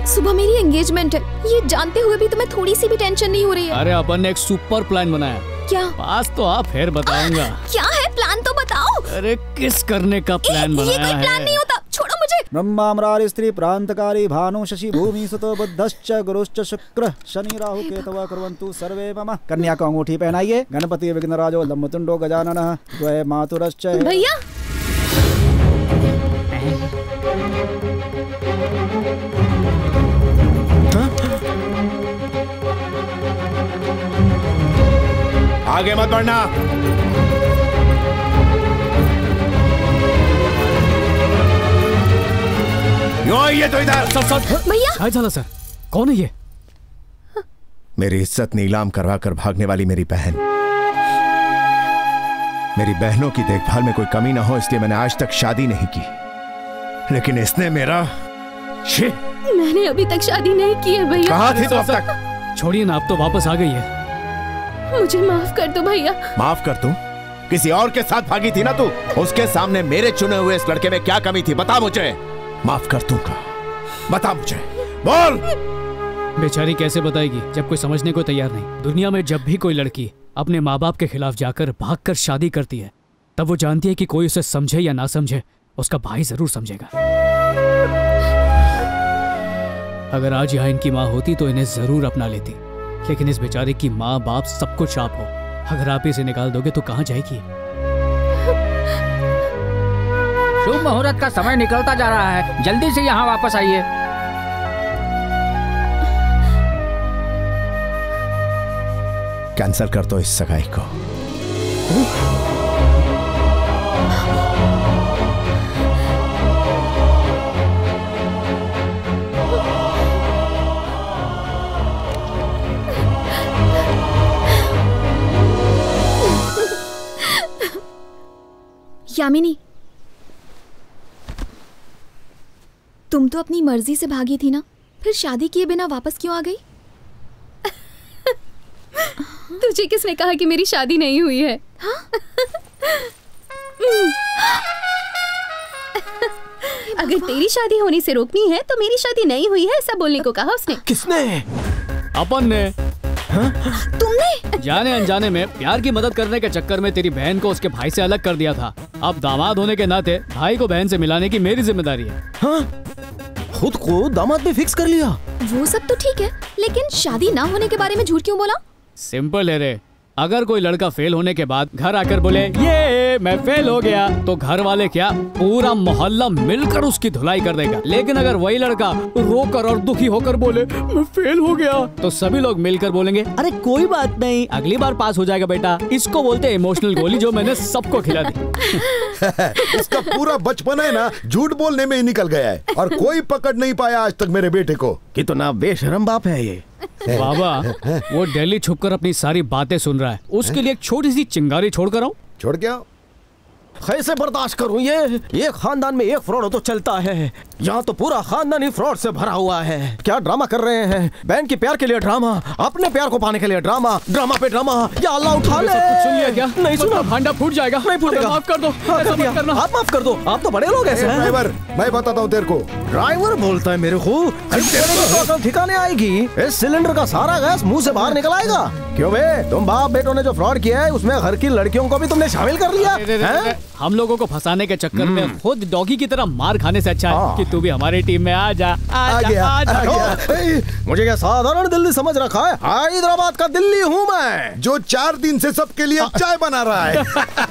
सुबह मेरी एंगेजमेंट है, ये जानते हुए भी तुम्हें थोड़ी सी भी टेंशन नहीं हो रही है? अरे अपन ने एक सुपर प्लान बनाया। क्या? पास तो आप फिर बताऊंगा। क्या है प्लान, तो बताओ। अरे किस करने का प्लान बनाया है? ये कोई प्लान नहीं होता, छोड़ो मुझे। ब्रह्मामरारि स्त्री प्रांतकारी भानु शशि भूमि सुतो बुद्धश्च गुरुश्च शुक्र शनि राहु केतवः कुर्वन्तु सर्वे मम। कन्या को अंगूठी पहनाइए। गणपति विघ्नराजो लंबतुंडो गजाननः द्वये मातुरश्च। भैया आगे मत बढ़ना। ये तो इधर। भैया। क्या झाला सर? कौन है ये? मेरी इज्जत नीलाम करवा कर भागने वाली मेरी बहन। मेरी बहनों की देखभाल में कोई कमी ना हो इसलिए मैंने आज तक शादी नहीं की, लेकिन इसने मेरा मैंने अभी तक शादी नहीं की है भैया। कहाँ थी तब तक? छोड़िए ना, अब तो वापस आ गई है। मुझे माफ कर दो भैया। माफ कर दूं? किसी और के साथ भागी थी ना तू? उसके सामने मेरे चुने हुए इस लड़के में क्या कमी थी बता मुझे। माफ कर दूंगा, बता मुझे, बोल। बेचारी कैसे बताएगी जब कोई समझने को तैयार नहीं। दुनिया में जब भी कोई लड़की अपने माँ बाप के खिलाफ जाकर भागकर शादी करती है, तब वो जानती है कि कोई उसे समझे या ना समझे, उसका भाई जरूर समझेगा। अगर आज यहाँ इनकी माँ होती तो इन्हें जरूर अपना लेती, लेकिन इस बेचारे की माँ बाप सब कुछ आप हो। अगर आप इसे निकाल दोगे तो कहाँ जाएगी? शुभ मुहूर्त का समय निकलता जा रहा है, जल्दी से यहाँ वापस आइए। कैंसल कर दो इस सगाई को। यामिनी, तुम तो अपनी मर्जी से भागी थी ना, फिर शादी किए बिना वापस क्यों आ गई? तुझे किसने कहा कि मेरी शादी नहीं हुई है? अगर तेरी शादी होने से रोकनी है तो मेरी शादी नहीं हुई है ऐसा बोलने को कहा उसने। किसने? अपन ने। तुमने? जाने अनजाने में प्यार की मदद करने के चक्कर में तेरी बहन को उसके भाई से अलग कर दिया था। अब दामाद होने के नाते भाई को बहन से मिलाने की मेरी जिम्मेदारी है। हाँ? खुद को दामाद में फिक्स कर लिया? वो सब तो ठीक है, लेकिन शादी ना होने के बारे में झूठ क्यों बोला? सिंपल है रे, अगर कोई लड़का फेल होने के बाद घर आकर बोले ये मैं फेल हो गया तो घर वाले क्या पूरा मोहल्ला मिलकर उसकी धुलाई कर देगा। लेकिन अगर वही लड़का रोकर और दुखी होकर बोले मैं फेल हो गया तो सभी लोग मिलकर बोलेंगे अरे कोई बात नहीं, अगली बार पास हो जाएगा बेटा। इसको बोलते हैं इमोशनल गोली, जो मैंने सबको खिला दी। इसका पूरा बचपन है ना झूठ बोलने में ही निकल गया है और कोई पकड़ नहीं पाया आज तक मेरे बेटे को। कितना बेशरम बाप है ये। बाबा वो दिल्ली छुपकर अपनी सारी बातें सुन रहा है, उसके लिए एक छोटी सी चिंगारी छोड़कर आऊं। छोड़ क्या कैसे बर्दाश्त करूं ये खानदान में एक फ्रॉड हो तो चलता है, यहाँ तो पूरा खानदान ही फ्रॉड से भरा हुआ है। क्या ड्रामा कर रहे हैं, बहन के प्यार के लिए ड्रामा, अपने प्यार को पाने के लिए ड्रामा, ड्रामा पे ड्रामा। या अल्लाह उठा ले। कुछ सुन लिया क्या? नहीं सुना। भांडा फूट जाएगा। नहीं फूटेगा। माफ कर दो। कर दिया। आप माफ कर दो, आप तो बड़े लोग ऐसे हैं। ड्राइवर मैं बताता हूँ तेरे को। ड्राइवर बोलता है मेरे को, ठिकाने आएगी इस सिलेंडर का सारा गैस मुंह से बाहर निकल आएगा। क्यों बे, तुम बाप बेटों ने जो फ्रॉड किया है उसमें घर की लड़कियों को भी तुमने शामिल कर लिया। हम लोगों को फंसाने के चक्कर में खुद डॉगी की तरह मार खाने से अच्छा है कि तू भी हमारी टीम में आ जा। आ गया। मुझे क्या साधारण दिल्ली समझ रखा है? हैदराबाद का दिल्ली हूँ मैं, जो 4 दिन से सबके लिए चाय बना रहा है।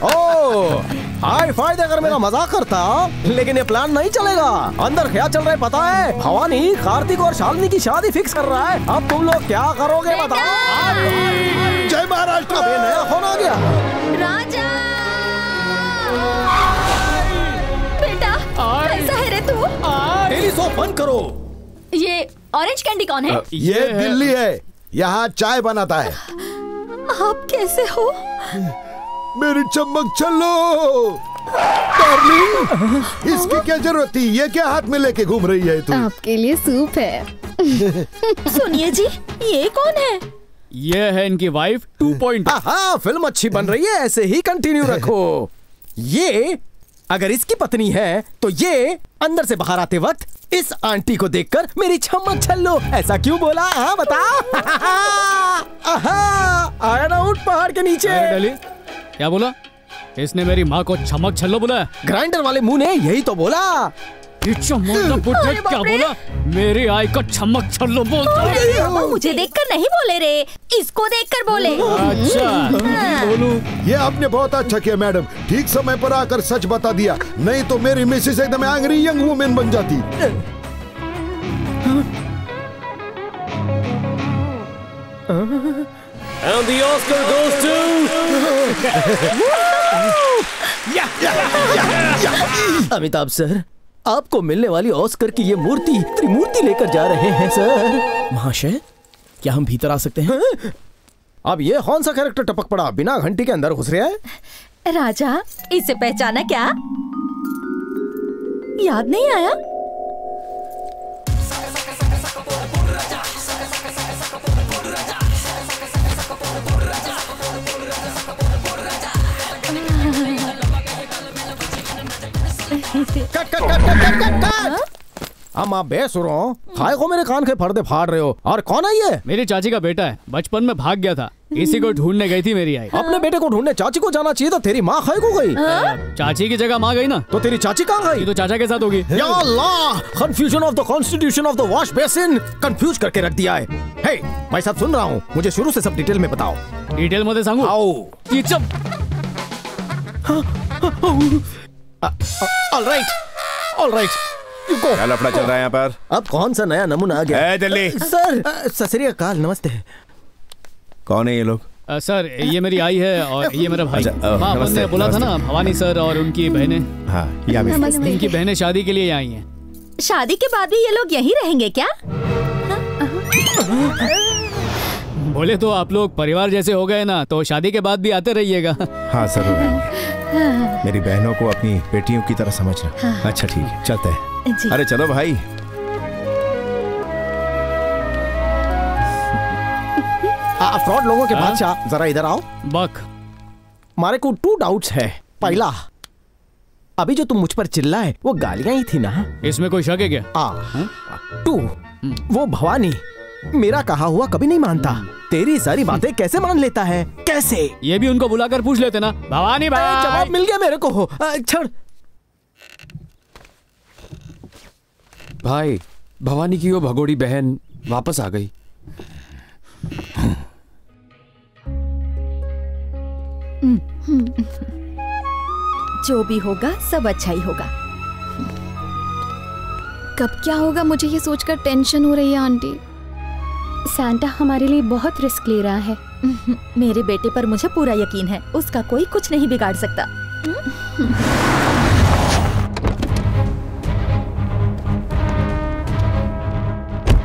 ओ हाई फाई देकर मेरा मजाक करता, लेकिन ये प्लान नहीं चलेगा। अंदर क्या चल रहा है पता है? भवानी कार्तिक और शालिनी की शादी फिक्स कर रहा है। अब तुम लोग क्या करोगे बताओ? जय महाराष्ट्र। अबे नया फोन आ गया। राजा बेटा कैसा है रे तू? टेलीसोप बंद करो। ये ऑरेंज कैंडी कौन है? ये दिल्ली है, यहाँ चाय बनाता है। आप कैसे हो? मेरी चमक चलो डार्लिंग, इसकी क्या जरूरत थी? ये क्या हाथ में लेके घूम रही है तू? आपके लिए सूप है। सुनिए जी, ये कौन है? ये है इनकी वाइफ 2.0। हाँ, फिल्म अच्छी बन रही है, ऐसे ही कंटिन्यू रखो। ये अगर इसकी पत्नी है तो ये अंदर से बाहर आते वक्त इस आंटी को देखकर मेरी चमक छल्लो ऐसा क्यों बोला? हाँ बता। आया ना ऊंट पहाड़ के नीचे। क्या बोला? इसने मेरी माँ को छमक छल्लो बोला? ग्राइंडर वाले मुंह ने यही तो बोला। क्या बोला? मेरी आई को छमक छल्लो बोलता है। मुझे देखकर नहीं बोले रे, इसको देखकर बोले। अच्छा बोलूं? ये आपने बहुत अच्छा किया मैडम, ठीक समय पर आकर सच बता दिया, नहीं तो मेरी मिसेस एकदम एंग्री यंग वुमेन बन जाती। And the Oscar goes to Amitabh sir, आपको मिलने वाली ऑस्कर की ये मूर्ति त्रिमूर्ति लेकर जा रहे हैं सर। महाशय, क्या हम भीतर आ सकते हैं? अब ये कौन सा कैरेक्टर टपक पड़ा, बिना घंटी के अंदर घुस रहा है? राजा, इसे पहचाना क्या? याद नहीं आया? हम आप बेसुरों, खाए को मेरे कान के पर्दे फाड़ रहे हो। और कौन है ये? मेरी चाची का बेटा है, बचपन में भाग गया था, इसी को ढूंढने गई थी मेरी आई। अपने बेटे को ढूंढने चाची को जाना चाहिए था, तेरी माँ खाए को गई। चाची की जगह माँ गई ना, तो तेरी चाची कहाँ गई? तो चाचा के साथ होगी। या अल्लाह, confusion of the constitution of the wash basin confuse करके रख दिया है। हे, मैं सब सुन रहा हूँ, मुझे शुरू से सब डिटेल में बताओ। डिटेल मध्ये सांगू? आओ। ऑल राइट, क्या लफड़ा चल रहा है यहाँ पर? अब कौन सा नया नमूना आ गया? दिल्ली सर, सत श्री अकाल, नमस्ते। कौन है ये लोग? सर ये मेरी आई है और ये मेरा भाई। हाँ, नमस्ते, ने बोला था ना, भवानी सर और उनकी बहनें। हाँ, उनकी बहनें शादी के लिए आई हैं। शादी के बाद भी ये लोग यहीं रहेंगे क्या? बोले तो आप लोग परिवार जैसे हो गए ना, तो शादी के बाद भी आते रहिएगा। हाँ जरूर, मेरी बहनों को अपनी बेटियों की तरह समझना। हाँ। अच्छा ठीक है, चलते हैं। अरे चलो भाई। फ्रॉड लोगों के बादशाह, जरा इधर आओ। बक, मारे को 2 डाउट्स है। पहला, अभी जो तुम मुझ पर चिल्लाए वो गालियां ही थी ना? इसमें कोई शक है क्या? 2, वो भवानी मेरा कहा हुआ कभी नहीं मानता, तेरी सारी बातें कैसे मान लेता है? कैसे? ये भी उनको बुलाकर पूछ लेते ना। भवानी भाई, जवाब मिल गया मेरे को। छोड़ भाई, भवानी की वो भगोड़ी बहन वापस आ गई। जो भी होगा सब अच्छा ही होगा। कब क्या होगा मुझे ये सोचकर टेंशन हो रही है आंटी। सांता हमारे लिए बहुत रिस्क ले रहा है। मेरे बेटे पर मुझे पूरा यकीन है, उसका कोई कुछ नहीं बिगाड़ सकता।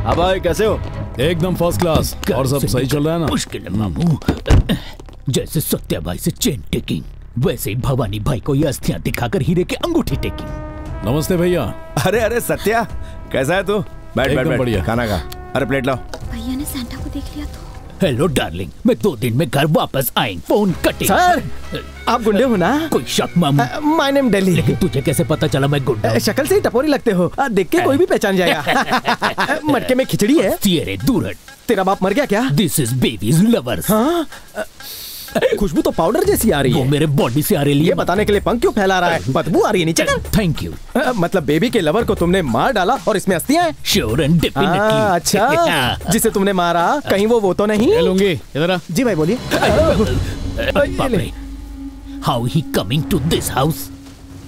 अब भाई कैसे हो? एकदम फर्स्ट क्लास। और सब सही चल रहा है ना? मुश्किल है मामू। जैसे सत्या भाई से चेन टेकिंग, वैसे ही भवानी भाई को ये अस्थियां दिखाकर हीरे की अंगूठी टेकिंग। नमस्ते भैया। अरे अरे सत्या, कैसा है तू? बैठ बैठ बैठ, बढ़िया। खाना खा। अरे प्लेट लाओ। भैया ने सांता को देख लिया तो। हेलो डार्लिंग, मैं 2 दिन में घर वापस आएंगे। फोन कटे। सर, आप गुंडे हो ना? कोई शक मामू? My name Delhi. लेकिन तुझे कैसे पता चला मैं गुंडा हूं? शक्ल से ही टपोरी लगते हो, देख के कोई भी पहचान जाएगा। मटके में खिचड़ी है। तेरे दूर हट। तेरा बाप मर गया क्या? This is babies lovers. हाँ? खुशबू तो पाउडर जैसी आ रही है। वो मेरे बॉडी से आ रही है। ये बताने के लिए पंख क्यों फैला रहा है? बदबू आ रही है नीचे। Thank you. मतलब बेबी के लवर को तुमने मार डाला और इसमें अस्थियां हैं? Sure and definitely. अच्छा, जिसे तुमने मारा कहीं वो तो नहीं? लूंगी इधर। जी भाई बोलिए। How he coming to this house?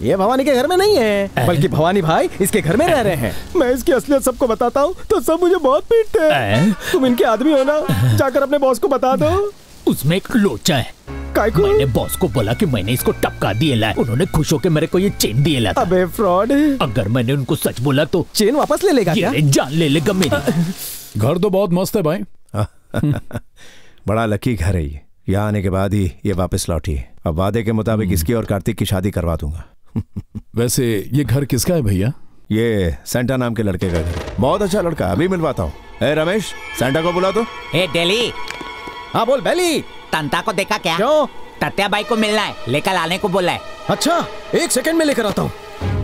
ये भवानी के घर में नहीं है, बल्कि भवानी भाई इसके घर में रह रहे हैं। मैं इसकी असलियत सबको बताता हूँ तो सब मुझे बहुत पीटते हैं। तुम इनके आदमी हो ना, जाकर अपने बॉस को बता दो। उसमें एक लोचा है। मैंने बॉस को बोला कि मैंने इसको टपका दिए ला। उन्होंने खुश होकर मेरे को ये चेन दिए ला। अबे फ्रॉड। अगर मैंने उनको सच बोला तो चेन वापस ले लेगा क्या? जान ले लेगा मेरी। घर तो बहुत मस्त है भाई। बड़ा लकी घर है ये। यहाँ आने के बाद ही ये वापस लौटी है। अब वादे के मुताबिक इसकी और कार्तिक की शादी करवा दूंगा। वैसे ये घर किसका है भैया? ये सेंटा नाम के लड़के का घर। बहुत अच्छा लड़का, अभी मिलवाता हूँ। ए रमेश, सेंटा को बुला दो। ए डेली। हाँ बोल बेली। तंता को देखा क्या? क्यों? तत्या बाई को मिलना है, लेकर आने को बोला है। अच्छा, 1 सेकंड में लेकर आता हूँ।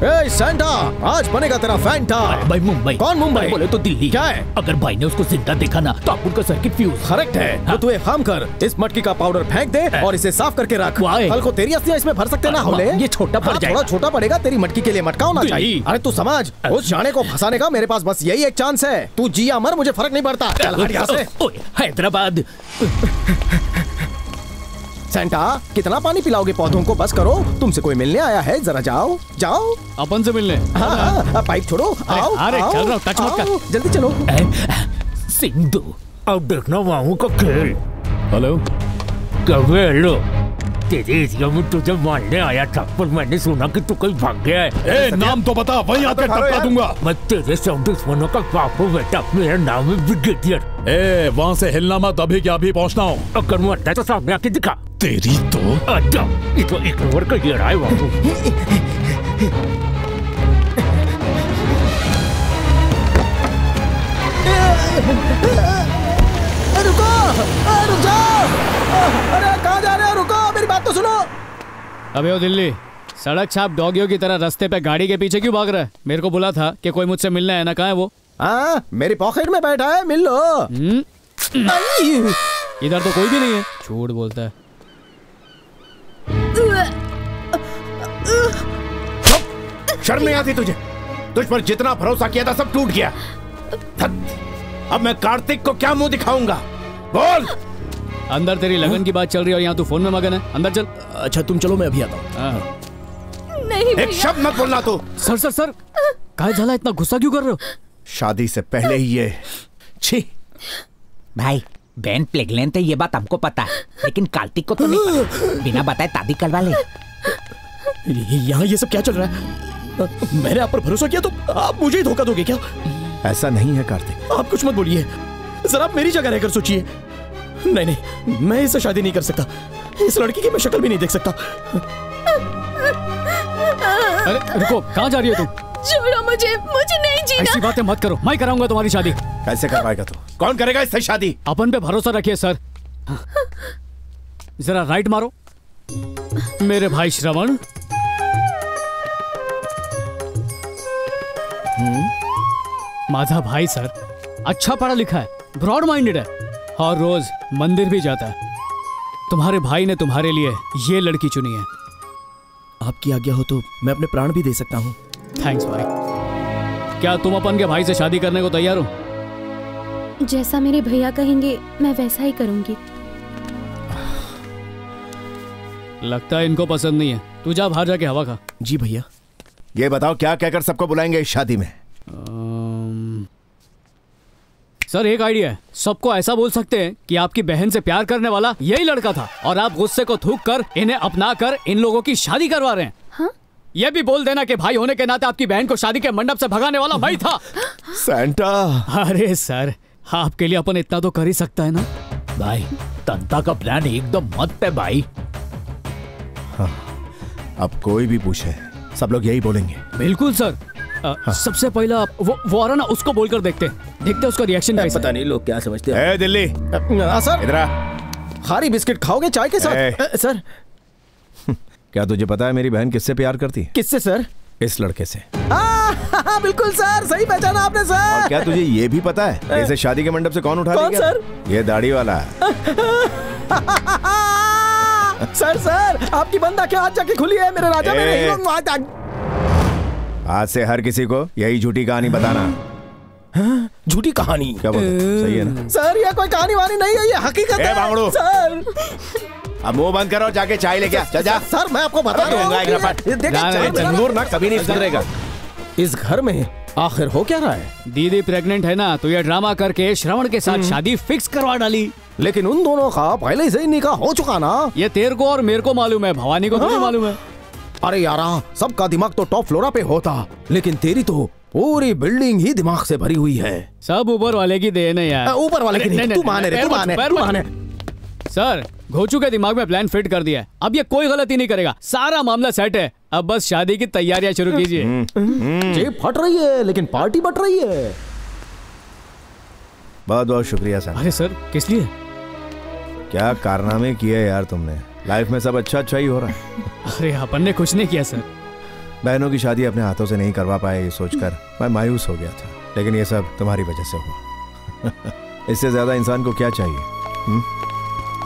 ए सेंटा, आज बनेगा तेरा फैंटा। भाई मुंबई। कौन मुंबई? बोले तो दिल्ली। क्या है? अगर भाई ने उसको जिंदा देखा ना तो आप उनका सर्किट फ्यूज। करेक्ट है। तो तू एक काम कर, इस मटकी का पाउडर फेंक दे और इसे साफ करके रख। कल को तेरी अस्थियां इसमें भर सकते ना हमले। ये छोटा पड़ जाएगा। थोड़ा छोटा पड़ेगा, तेरी मटकी के लिए मटका होना चाहिए। अरे तू समझ, उस जाने को फंसाने का मेरे पास बस यही एक चांस है। तू जी या मर, मुझे फर्क नहीं पड़ता। चल हट यहाँ से। हैदराबाद। सेंटा, कितना पानी पिलाओगे पौधों को? बस करो, तुमसे कोई मिलने आया है, जरा जाओ जाओ। अपन से मिलने? हाँ, पाइप छोड़ो। आओ, अरे चल रहा हूँ, टच मत कर। जल्दी चलो। सिंधु, अब देखना मामू का खेल। हेलो। कभी हेलो। तेरी एरिया में तुझे मारने आया था, पर मैंने सुना कि तू कहीं भाग गया है। नाम तो बता, वहीं आकर टपका दूंगा। मैं तेरे सब दुश्मनों का बाप हूँ बेटा, मेरा नाम है ब्रिगेडियर। वहाँ से हिलना मत, अभी क्या अभी पहुँचना हूँ। अगर मरता है तो सामने आके दिखा। तेरी तो अच्छा, ये तो एक नंबर का ये रहा है बाबू। रुको, रुक जाओ। अरे कहाँ जा रहे हो? रुको, मेरी बात तो सुनो। अबे ओ दिल्ली, सड़क छाप डॉगियों की तरह रास्ते पे गाड़ी के पीछे क्यों भाग रहा है? मेरे को बोला था कि कोई मुझसे मिलना है ना, कहाँ है वो? हाँ, मेरी पॉकेट में बैठा है, मिल लो। इधर तो कोई भी नहीं है। झूठ बोलता है। शर्म नहीं आती तुझे? तुझ पर जितना भरोसा किया था सब टूट गया। अब मैं कार्तिक को क्या मुंह दिखाऊंगा? बोल। अंदर तेरी लगन की बात चल रही है और यहाँ तू फोन में मगन है। अंदर चल। अच्छा तुम चलो, मैं अभी आता हूँ। नहीं एक शब्द मत बोलना तू। सर सर सर, काय झाला, इतना गुस्सा क्यों कर रहे हो? शादी से पहले ही ये छी। भाई बहन प्रेग्नेंट है, ये बात हमको पता है, लेकिन कार्तिक को तो नहीं पता। बिना बताए शादी करवा ले। यहाँ ये सब क्या चल रहा है? मैंने आप पर भरोसा किया तो आप मुझे ही धोखा दोगे क्या? ऐसा नहीं है कार्तिक। आप कुछ मत बोलिए, जरा आप मेरी जगह रहकर सोचिए। नहीं नहीं, मैं इससे शादी नहीं कर सकता। इस लड़की की मैं शक्ल भी नहीं देख सकता। अरे रुको, कहाँ जा रही हो तुम? छोड़ो मुझे, मुझे नहीं जीना। ऐसी बातें मत करो, मैं कराऊंगा तुम्हारी शादी। कैसे करवाएगा तू? कौन करेगा इससे शादी? अपन पे भरोसा रखिए सर। जरा राइट मारो। मेरे भाई श्रवण। माझा भाई सर अच्छा पढ़ा लिखा है, ब्रॉड माइंडेड है और रोज मंदिर भी जाता है। तुम्हारे भाई ने तुम्हारे लिए ये लड़की चुनी है। आपकी आज्ञा हो तो मैं अपने प्राण भी दे सकता हूँ। थैंक्स भाई। क्या तुम अपन के भाई से शादी करने को तैयार हो? जैसा मेरे भैया कहेंगे मैं वैसा ही करूंगी। लगता है इनको पसंद नहीं है। तू जा बाहर जाके हवा खा। जी भैया। ये बताओ क्या कहकर सबको बुलाएंगे इस शादी में? सर एक आइडिया है। सबको ऐसा बोल सकते हैं कि आपकी बहन से प्यार करने वाला यही लड़का था और आप गुस्से को थूक कर इन्हें अपना कर इन लोगों की शादी करवा रहे हैं। हाँ? ये भी बोल देना कि भाई होने के नाते आपकी बहन को शादी के मंडप से भगाने वाला मैं था। सैंटा। अरे सर, आपके लिए अपन इतना तो कर ही सकता है ना। भाई तंता का प्लान एकदम मस्त है भाई। हाँ, अब कोई भी पूछे सब लोग यही बोलेंगे। बिल्कुल सर। सबसे पहला वो आ रहा ना, उसको बोलकर देखते उसका रिएक्शन कैसा। पता नहीं लोग क्या समझते हैं। दिल्ली सर, इधर आ। खारी बिस्किट खाओगे चाय के साथ? सर क्या तुझे पता है मेरी बहन किससे प्यार करती है? किससे सर? इस लड़के से। बिल्कुल सर, सही पहचाना आपने सर। और क्या तुझे ये भी पता है इसे शादी के मंडप से कौन उठा ले गया? सर? ये दाढ़ी वाला। सर आपकी बंद आंखें आज जाके खुली है मेरे राजा, मेरे हीरो। आज से हर किसी को यही झूठी कहानी बताना। झूठी कहानी? क्या बोलते? सही है ना सर? ये कोई कहानी वानी नहीं है, ये हकीकत है सर। अब मुंह बंद करो, जाके चाय लेके आ। जा। सर मैं आपको बता दूंगा, जंगूर ना कभी नहीं सुधरेगा। इस घर में आखिर हो क्या रहा है? दीदी प्रेग्नेंट है ना, तो ये ड्रामा करके श्रवण के साथ शादी फिक्स करवा डाली। लेकिन उन दोनों का पहले से ही निकाह हो चुका ना। ये तेरे को और मेरे को मालूम है, भवानी को थोड़ी मालूम है। अरे यारा, सबका दिमाग तो टॉप फ्लोरा पे होता, लेकिन तेरी तो पूरी बिल्डिंग ही दिमाग से भरी हुई है। सब ऊपर वाले की देन है यार। ऊपर वाले की नहीं, तू माने। सर घोचू के दिमाग में प्लान फिट कर दिया है, अब ये कोई गलती नहीं करेगा। सारा मामला सेट है, अब बस शादी की तैयारियां शुरू कीजिए। जेब फट रही है लेकिन पार्टी बट रही है। बहुत बहुत शुक्रिया सर। अरे सर किस लिए? क्या कारनामे किए यार तुमने। लाइफ में सब अच्छा ही हो रहा है। अरे अपन ने कुछ नहीं किया सर। बहनों की शादी अपने हाथों से नहीं करवा पाए ये सोचकर मैं मायूस हो गया था, लेकिन ये सब तुम्हारी वजह से हुआ। इससे ज्यादा इंसान को क्या चाहिए?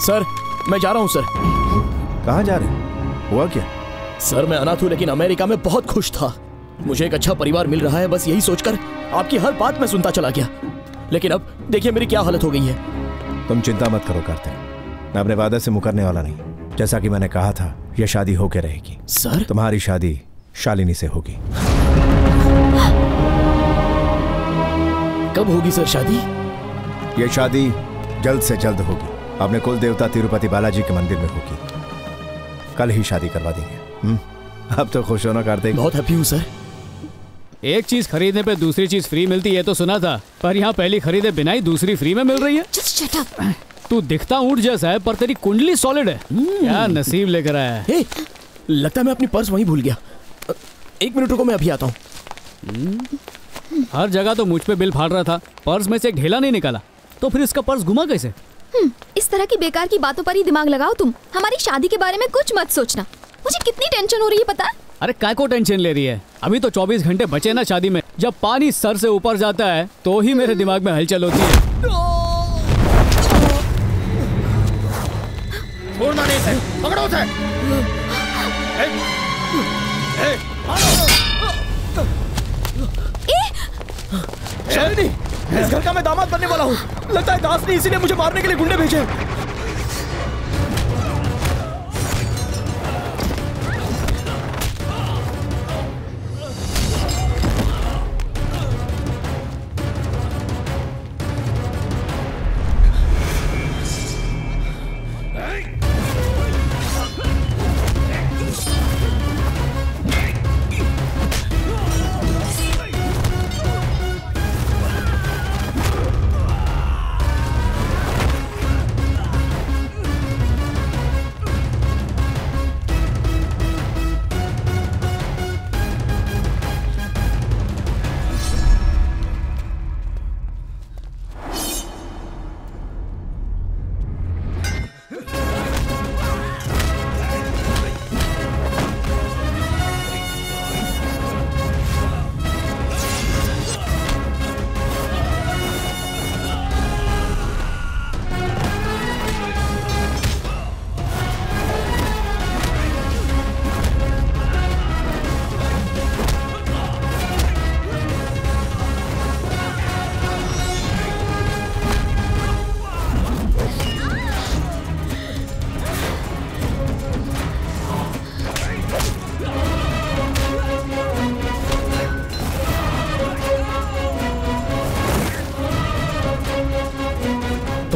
सर मैं जा रहा हूँ। सर कहाँ जा रहे? हुआ क्या? सर मैं अनाथ हूँ लेकिन अमेरिका में बहुत खुश था। मुझे एक अच्छा परिवार मिल रहा है, बस यही सोचकर आपकी हर बात में सुनता चला गया। लेकिन अब देखिए मेरी क्या हालत हो गई है। तुम चिंता मत करो करते, मैं अपने वादे से मुकरने वाला नहीं। जैसा कि मैंने कहा था, यह शादी होके रहेगी। सर तुम्हारी शादी शालिनी से होगी। कब होगी सर शादी? यह शादी जल्द से जल्द होगी। अपने कुल देवता तिरुपति बालाजी के मंदिर में होगी। कल ही शादी करवा देंगे। अब तो खुश होना कार्तिक। बहुत हैप्पी हूँ सर। एक चीज खरीदने पे दूसरी चीज फ्री मिलती है तो सुना था, पर यहाँ पहली खरीदे बिना ही दूसरी फ्री में मिल रही है। Shut up. तू दिखता ऊंट जैसा है पर तेरी कुंडली सॉलिड है। क्या नसीब लेकर आया है। लगता है मैं अपनी पर्स वहीं भूल गया। 1 मिनट रुको, मैं अभी आता हूँ। हर जगह तो मुझ पे बिल फाड़ रहा था, पर्स में से एक ढेला नहीं निकाला, तो फिर इसका पर्स घुमा कैसे? इस तरह की बेकार की बातों पर ही दिमाग लगाओ तुम। हमारी शादी के बारे में कुछ मत सोचना। मुझे कितनी टेंशन हो रही है पता है? अरे काय को टेंशन ले रही है? अभी तो 24 घंटे बचे ना शादी में। जब पानी सर से ऊपर जाता है तो ही मेरे दिमाग में हलचल होती है। छोड़ना नहीं है, पकड़ो उसे। शालिनी, इस घर का मैं दामाद बनने वाला हूँ। लगता है दास ने इसीलिए मुझे मारने के लिए गुंडे भेजे।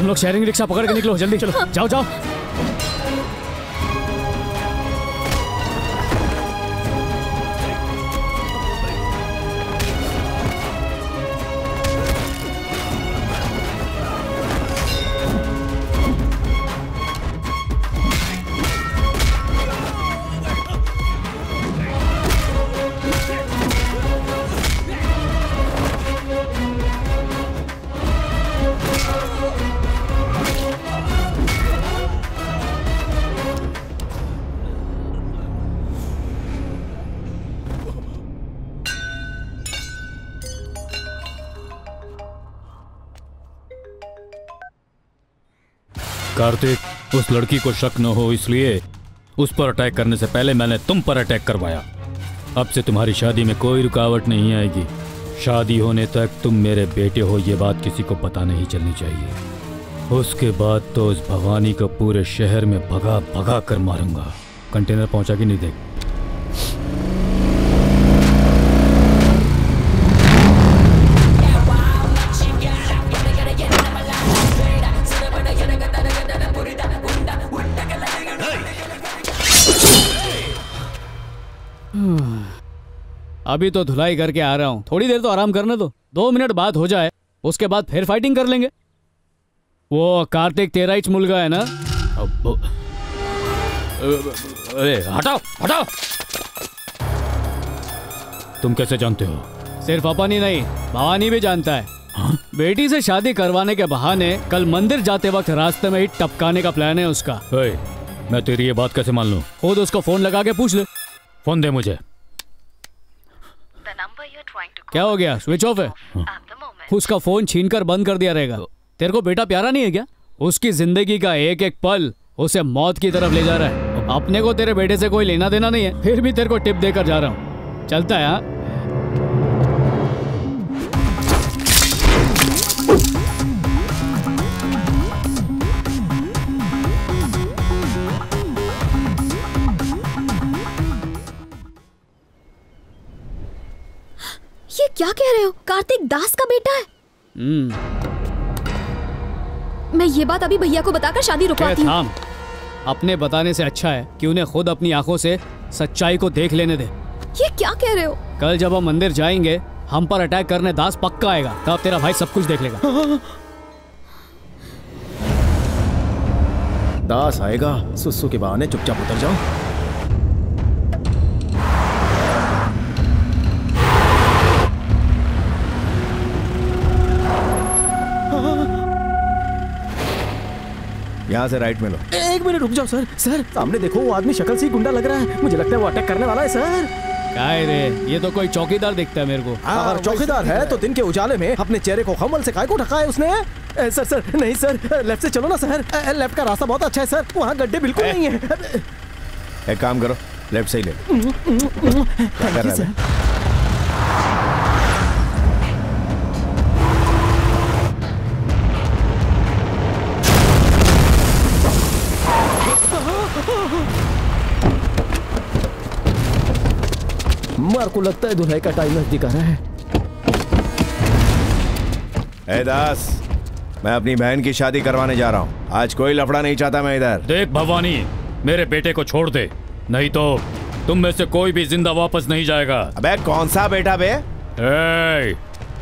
तुम लोग शेयरिंग रिक्शा पकड़ के निकलो, जल्दी चलो, जाओ जाओ। कार्तिक, उस लड़की को शक न हो इसलिए उस पर अटैक करने से पहले मैंने तुम पर अटैक करवाया। अब से तुम्हारी शादी में कोई रुकावट नहीं आएगी। शादी होने तक तुम मेरे बेटे हो, ये बात किसी को पता नहीं चलनी चाहिए। उसके बाद तो उस भवानी को पूरे शहर में भगा भगा कर मारूंगा। कंटेनर पहुंचा कि नहीं देख। अभी तो धुलाई करके आ रहा हूँ, थोड़ी देर तो आराम करने दो। 2 मिनट बाद हो जाए, उसके बाद फिर फाइटिंग कर लेंगे। वो कार्तिक तेरा ही मुलगा है ना? अरे हटाओ हटाओ। तुम कैसे जानते हो? सिर्फ अपन ही नहीं, भवानी भी जानता है। हाँ? बेटी से शादी करवाने के बहाने कल मंदिर जाते वक्त रास्ते में ही टपकाने का प्लान है उसका। मैं तेरी ये बात कैसे मान लूं? खुद उसको फोन लगा के पूछ ले। फोन दे मुझे। क्या हो गया? स्विच ऑफ है? उसका फोन छीनकर बंद कर दिया रहेगा। तेरे को बेटा प्यारा नहीं है क्या? उसकी जिंदगी का एक एक पल उसे मौत की तरफ ले जा रहा है। अपने को तेरे बेटे से कोई लेना देना नहीं है, फिर भी तेरे को टिप देकर जा रहा हूँ। चलता है? हाँ, ये क्या कह रहे हो? कार्तिक दास का बेटा है? मैं ये बात अभी भैया को बताकर शादी रुकवाती हूँ। अपने बताने से अच्छा है कि उन्हें खुद अपनी आंखों से सच्चाई को देख लेने दे। ये क्या कह रहे हो? कल जब हम मंदिर जाएंगे, हम पर अटैक करने दास पक्का आएगा, तब तेरा भाई सब कुछ देख लेगा। दास आएगा, सुसु के बहाने चुपचाप उतर जाओ। यहाँ से राइट में लो। एक मिनट रुक जाओ सर। सर सामने देखो, वो आदमी शक्ल से ही गुंडा लग रहा है। मुझे लगता है वो अटैक करने वाला है सर। क्या है रे? ये तो कोई चौकीदार दिखता है मेरे को। अगर चौकीदार है तो दिन के उजाले में अपने चेहरे को खम्बल से काय को ढका है उसने? सर सर नहीं सर, लेफ्ट से चलो ना सर। लेफ्ट का रास्ता बहुत अच्छा है सर, वहाँ गड्ढे बिल्कुल नहीं है। एक काम करो, लेफ्ट से ही ले लो। क्या कर रहा है? मार को लगता है दुल्हन का टाइम नजदीक आ रहा है। ए दास, मैं अपनी बहन की शादी करवाने जा रहा हूँ। आज कोई लफड़ा नहीं चाहता मैं इधर। देख भवानी, मेरे बेटे को छोड़ दे, नहीं तो तुम में से कोई भी जिंदा वापस नहीं जाएगा। अबे कौन सा बेटा बे?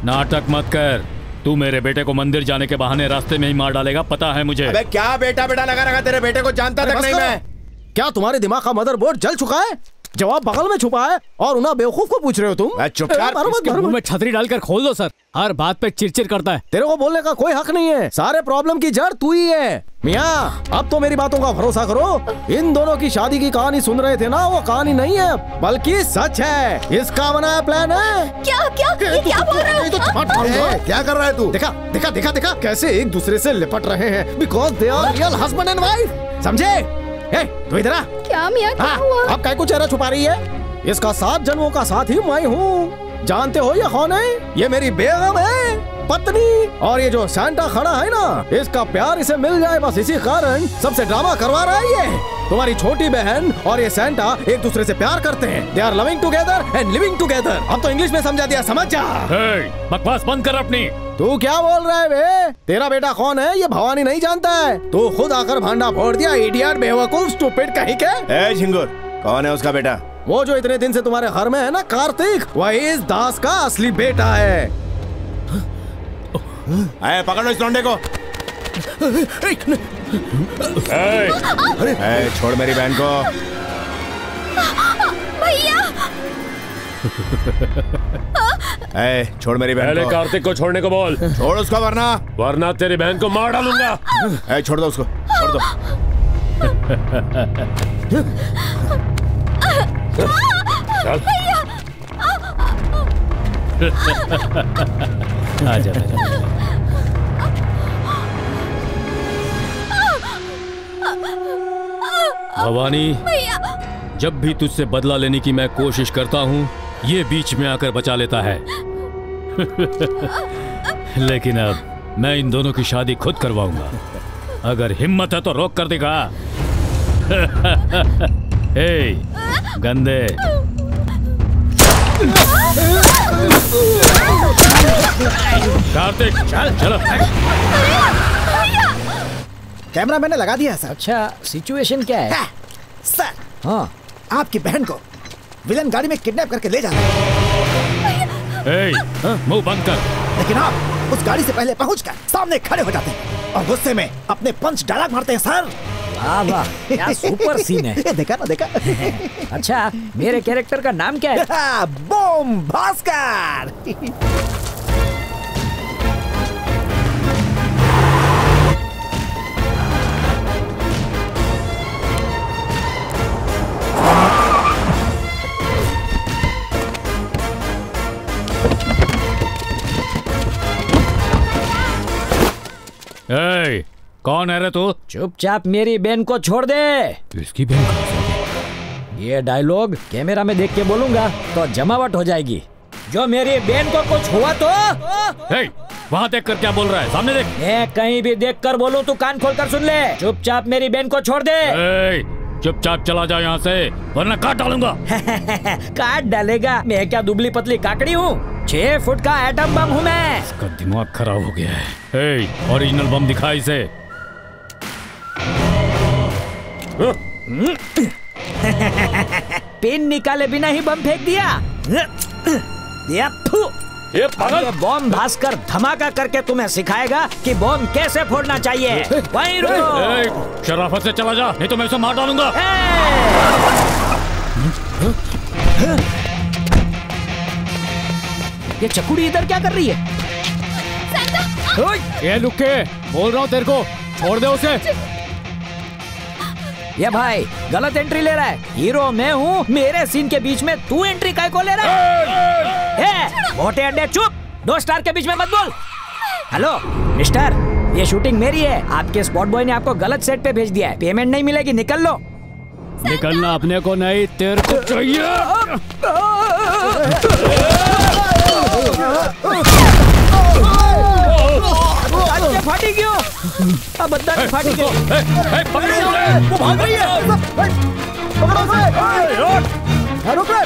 नाटक मत कर। तू मेरे बेटे को मंदिर जाने के बहाने रास्ते में ही मार डालेगा, पता है मुझे। अबे क्या बेटा बेटा लगा रखा? तेरे बेटे को जानता तक नहीं मैं। क्या तुम्हारे दिमाग का मदरबोर्ड जल चुका है? जवाब बगल में छुपा है और उन्हें बेवकूफ को पूछ रहे हो तुम? चुप कर। मुंह में छतरी डालकर खोल दो सर। हर बात पे चिड़चिड़ करता है। तेरे को बोलने का कोई हक नहीं है। सारे प्रॉब्लम की जड़ तू ही है। मियाँ, अब तो मेरी बातों का भरोसा करो। इन दोनों की शादी की कहानी सुन रहे थे ना, वो कहानी नहीं है बल्कि सच है। इसका बनाया प्लान है। क्या क्या ये क्या बोल रहे हो? क्या कर रहा है तू? देखा देखा देखा देखा कैसे एक दूसरे से लिपट रहे हैं, because they are real husband and wife. समझे? तू इधर आ। क्या मियाँ, क्या हुआ? अब काय को चेहरा छुपा रही है? इसका 7 जन्मों का साथ ही मैं हूँ। जानते हो ये कौन है? ये मेरी बेगम है, पत्नी। और ये जो सैंटा खड़ा है ना, इसका प्यार इसे मिल जाए बस इसी कारण सबसे ड्रामा करवा रहा है ये। तुम्हारी छोटी बहन और ये सैंटा एक दूसरे से प्यार करते हैं। They are loving together and living together. अब तो इंग्लिश में समझा दिया, समझ जा। बकवास बंद कर अपनी। तू क्या बोल रहा है बे? तेरा बेटा कौन है ये भवानी नहीं जानता है। तू खुद आकर भांडा फोड़ दिया, इडियट, बेवकूफ, स्टूपिड कहीं के। ए झिंगुर, कौन है उसका बेटा? वो जो इतने दिन से तुम्हारे घर में है ना, कार्तिक, वही इस दास का असली बेटा है। पकड़ो इस लौंडे को। छोड़ मेरी बहन को। भैया छोड़ मेरी बहन पहले को। कार्तिक को छोड़ने को बोल। छोड़ उसको वरना तेरी बहन को मार डालूंगा। छोड़ दो उसको, छोड़ दो। आजा भवानी, जब भी तुझसे बदला लेने की मैं कोशिश करता हूँ, ये बीच में आकर बचा लेता है। लेकिन अब मैं इन दोनों की शादी खुद करवाऊंगा। अगर हिम्मत है तो रोक कर दिखा। हे गंदे, कार्तिक चलो। कैमरा मैंने लगा दिया सर। अच्छा, सिचुएशन क्या है? सर, हाँ, आपकी बहन को विलन गाड़ी में किडनैप करके ले जाना है। मुंह बंद कर। लेकिन आप उस गाड़ी से पहले पहुंचकर सामने खड़े हो जाते हैं और गुस्से में अपने पंच डायलॉग मारते हैं सर। वाह वाह, क्या सुपर सीन है। देखा ना, देखा। अच्छा, मेरे कैरेक्टर का नाम क्या है? बम भास्कर। कौन है रे तू? चुपचाप मेरी बहन को छोड़ दे। इसकी बहन? ये डायलॉग कैमरा में देख के बोलूंगा तो जमावट हो जाएगी। जो मेरी बहन को कुछ हुआ तो वहाँ देख कर क्या बोल रहा है? सामने देख। मैं कहीं भी देख कर बोलूं तो कान खोल कर सुन ले। चुपचाप मेरी बहन को छोड़ दे। चुपचाप चला जाओ यहाँ से, वरना काट डालूंगा। काट डालेगा? मैं क्या दुबली पतली काकड़ी हूँ? 6 फुट का एटम बम हूँ मैं। इसका दिमाग खराब हो गया है। ओरिजिनल बम दिखा इसे। पिन निकाले बिना ही बम फेंक दिया। ये बम भास्कर धमाका करके तुम्हें सिखाएगा कि बम कैसे फोड़ना चाहिए। वहीं रुको। शराफत से चला जा, नहीं तो मैं उसे मार डालूंगा। ये चकुड़ी इधर क्या कर रही है? ये लुक्के, बोल रहा हूँ तेरे को, छोड़ दे उसे। ये भाई गलत एंट्री ले रहा है। हीरो मैं हूँ, मेरे सीन के बीच में तू एंट्री काय को ले रहा है? मोटे अंडे चुप, 2 स्टार के बीच में मत बोल। हेलो मिस्टर, ये शूटिंग मेरी है। आपके स्पॉट बॉय ने आपको गलत सेट पे भेज दिया है। पेमेंट नहीं मिलेगी, निकल लो। निकलना अपने को नहीं, तेरे को चाहिए। फाटी क्यों? अब बद्दा नहीं फाटी क्यों? वो भाग रही है। रुको।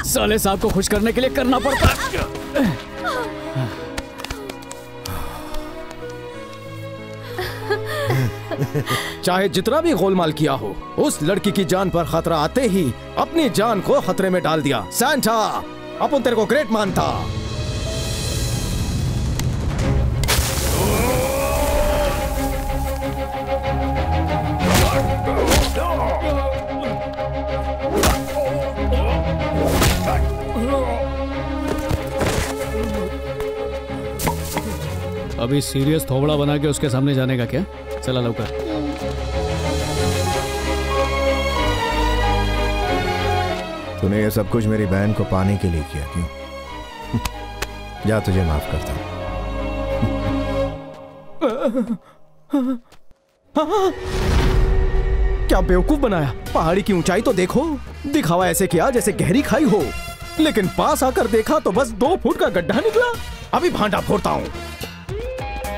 साले साहब को खुश करने के लिए करना पड़ता है। चाहे जितना भी गोलमाल किया हो, उस लड़की की जान पर खतरा आते ही अपनी जान को खतरे में डाल दिया। सैंटा, अपन तेरे को ग्रेट मानता। अभी सीरियस थोबड़ा बना के उसके सामने जाने का क्या? चला लौकर। तूने ये सब कुछ मेरी बहन को पाने के लिए किया, क्यों? जा, तुझे माफ करता हूं। क्या बेवकूफ बनाया। पहाड़ी की ऊंचाई तो देखो, दिखावा ऐसे किया जैसे गहरी खाई हो, लेकिन पास आकर देखा तो बस 2 फुट का गड्ढा निकला। अभी भांडा फोड़ता हूँ।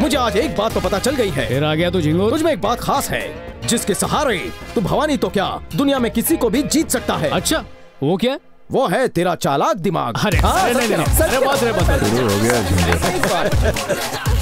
मुझे आज एक बात तो पता चल गई है। फिर आ गया तू झिंगुर। तुझमें एक बात खास है, जिसके सहारे तू भवानी तो क्या दुनिया में किसी को भी जीत सकता है। अच्छा, वो क्या? वो है तेरा चालाक दिमाग। अरे, हाँ, नहीं, शुरू हो गया झिंगुर।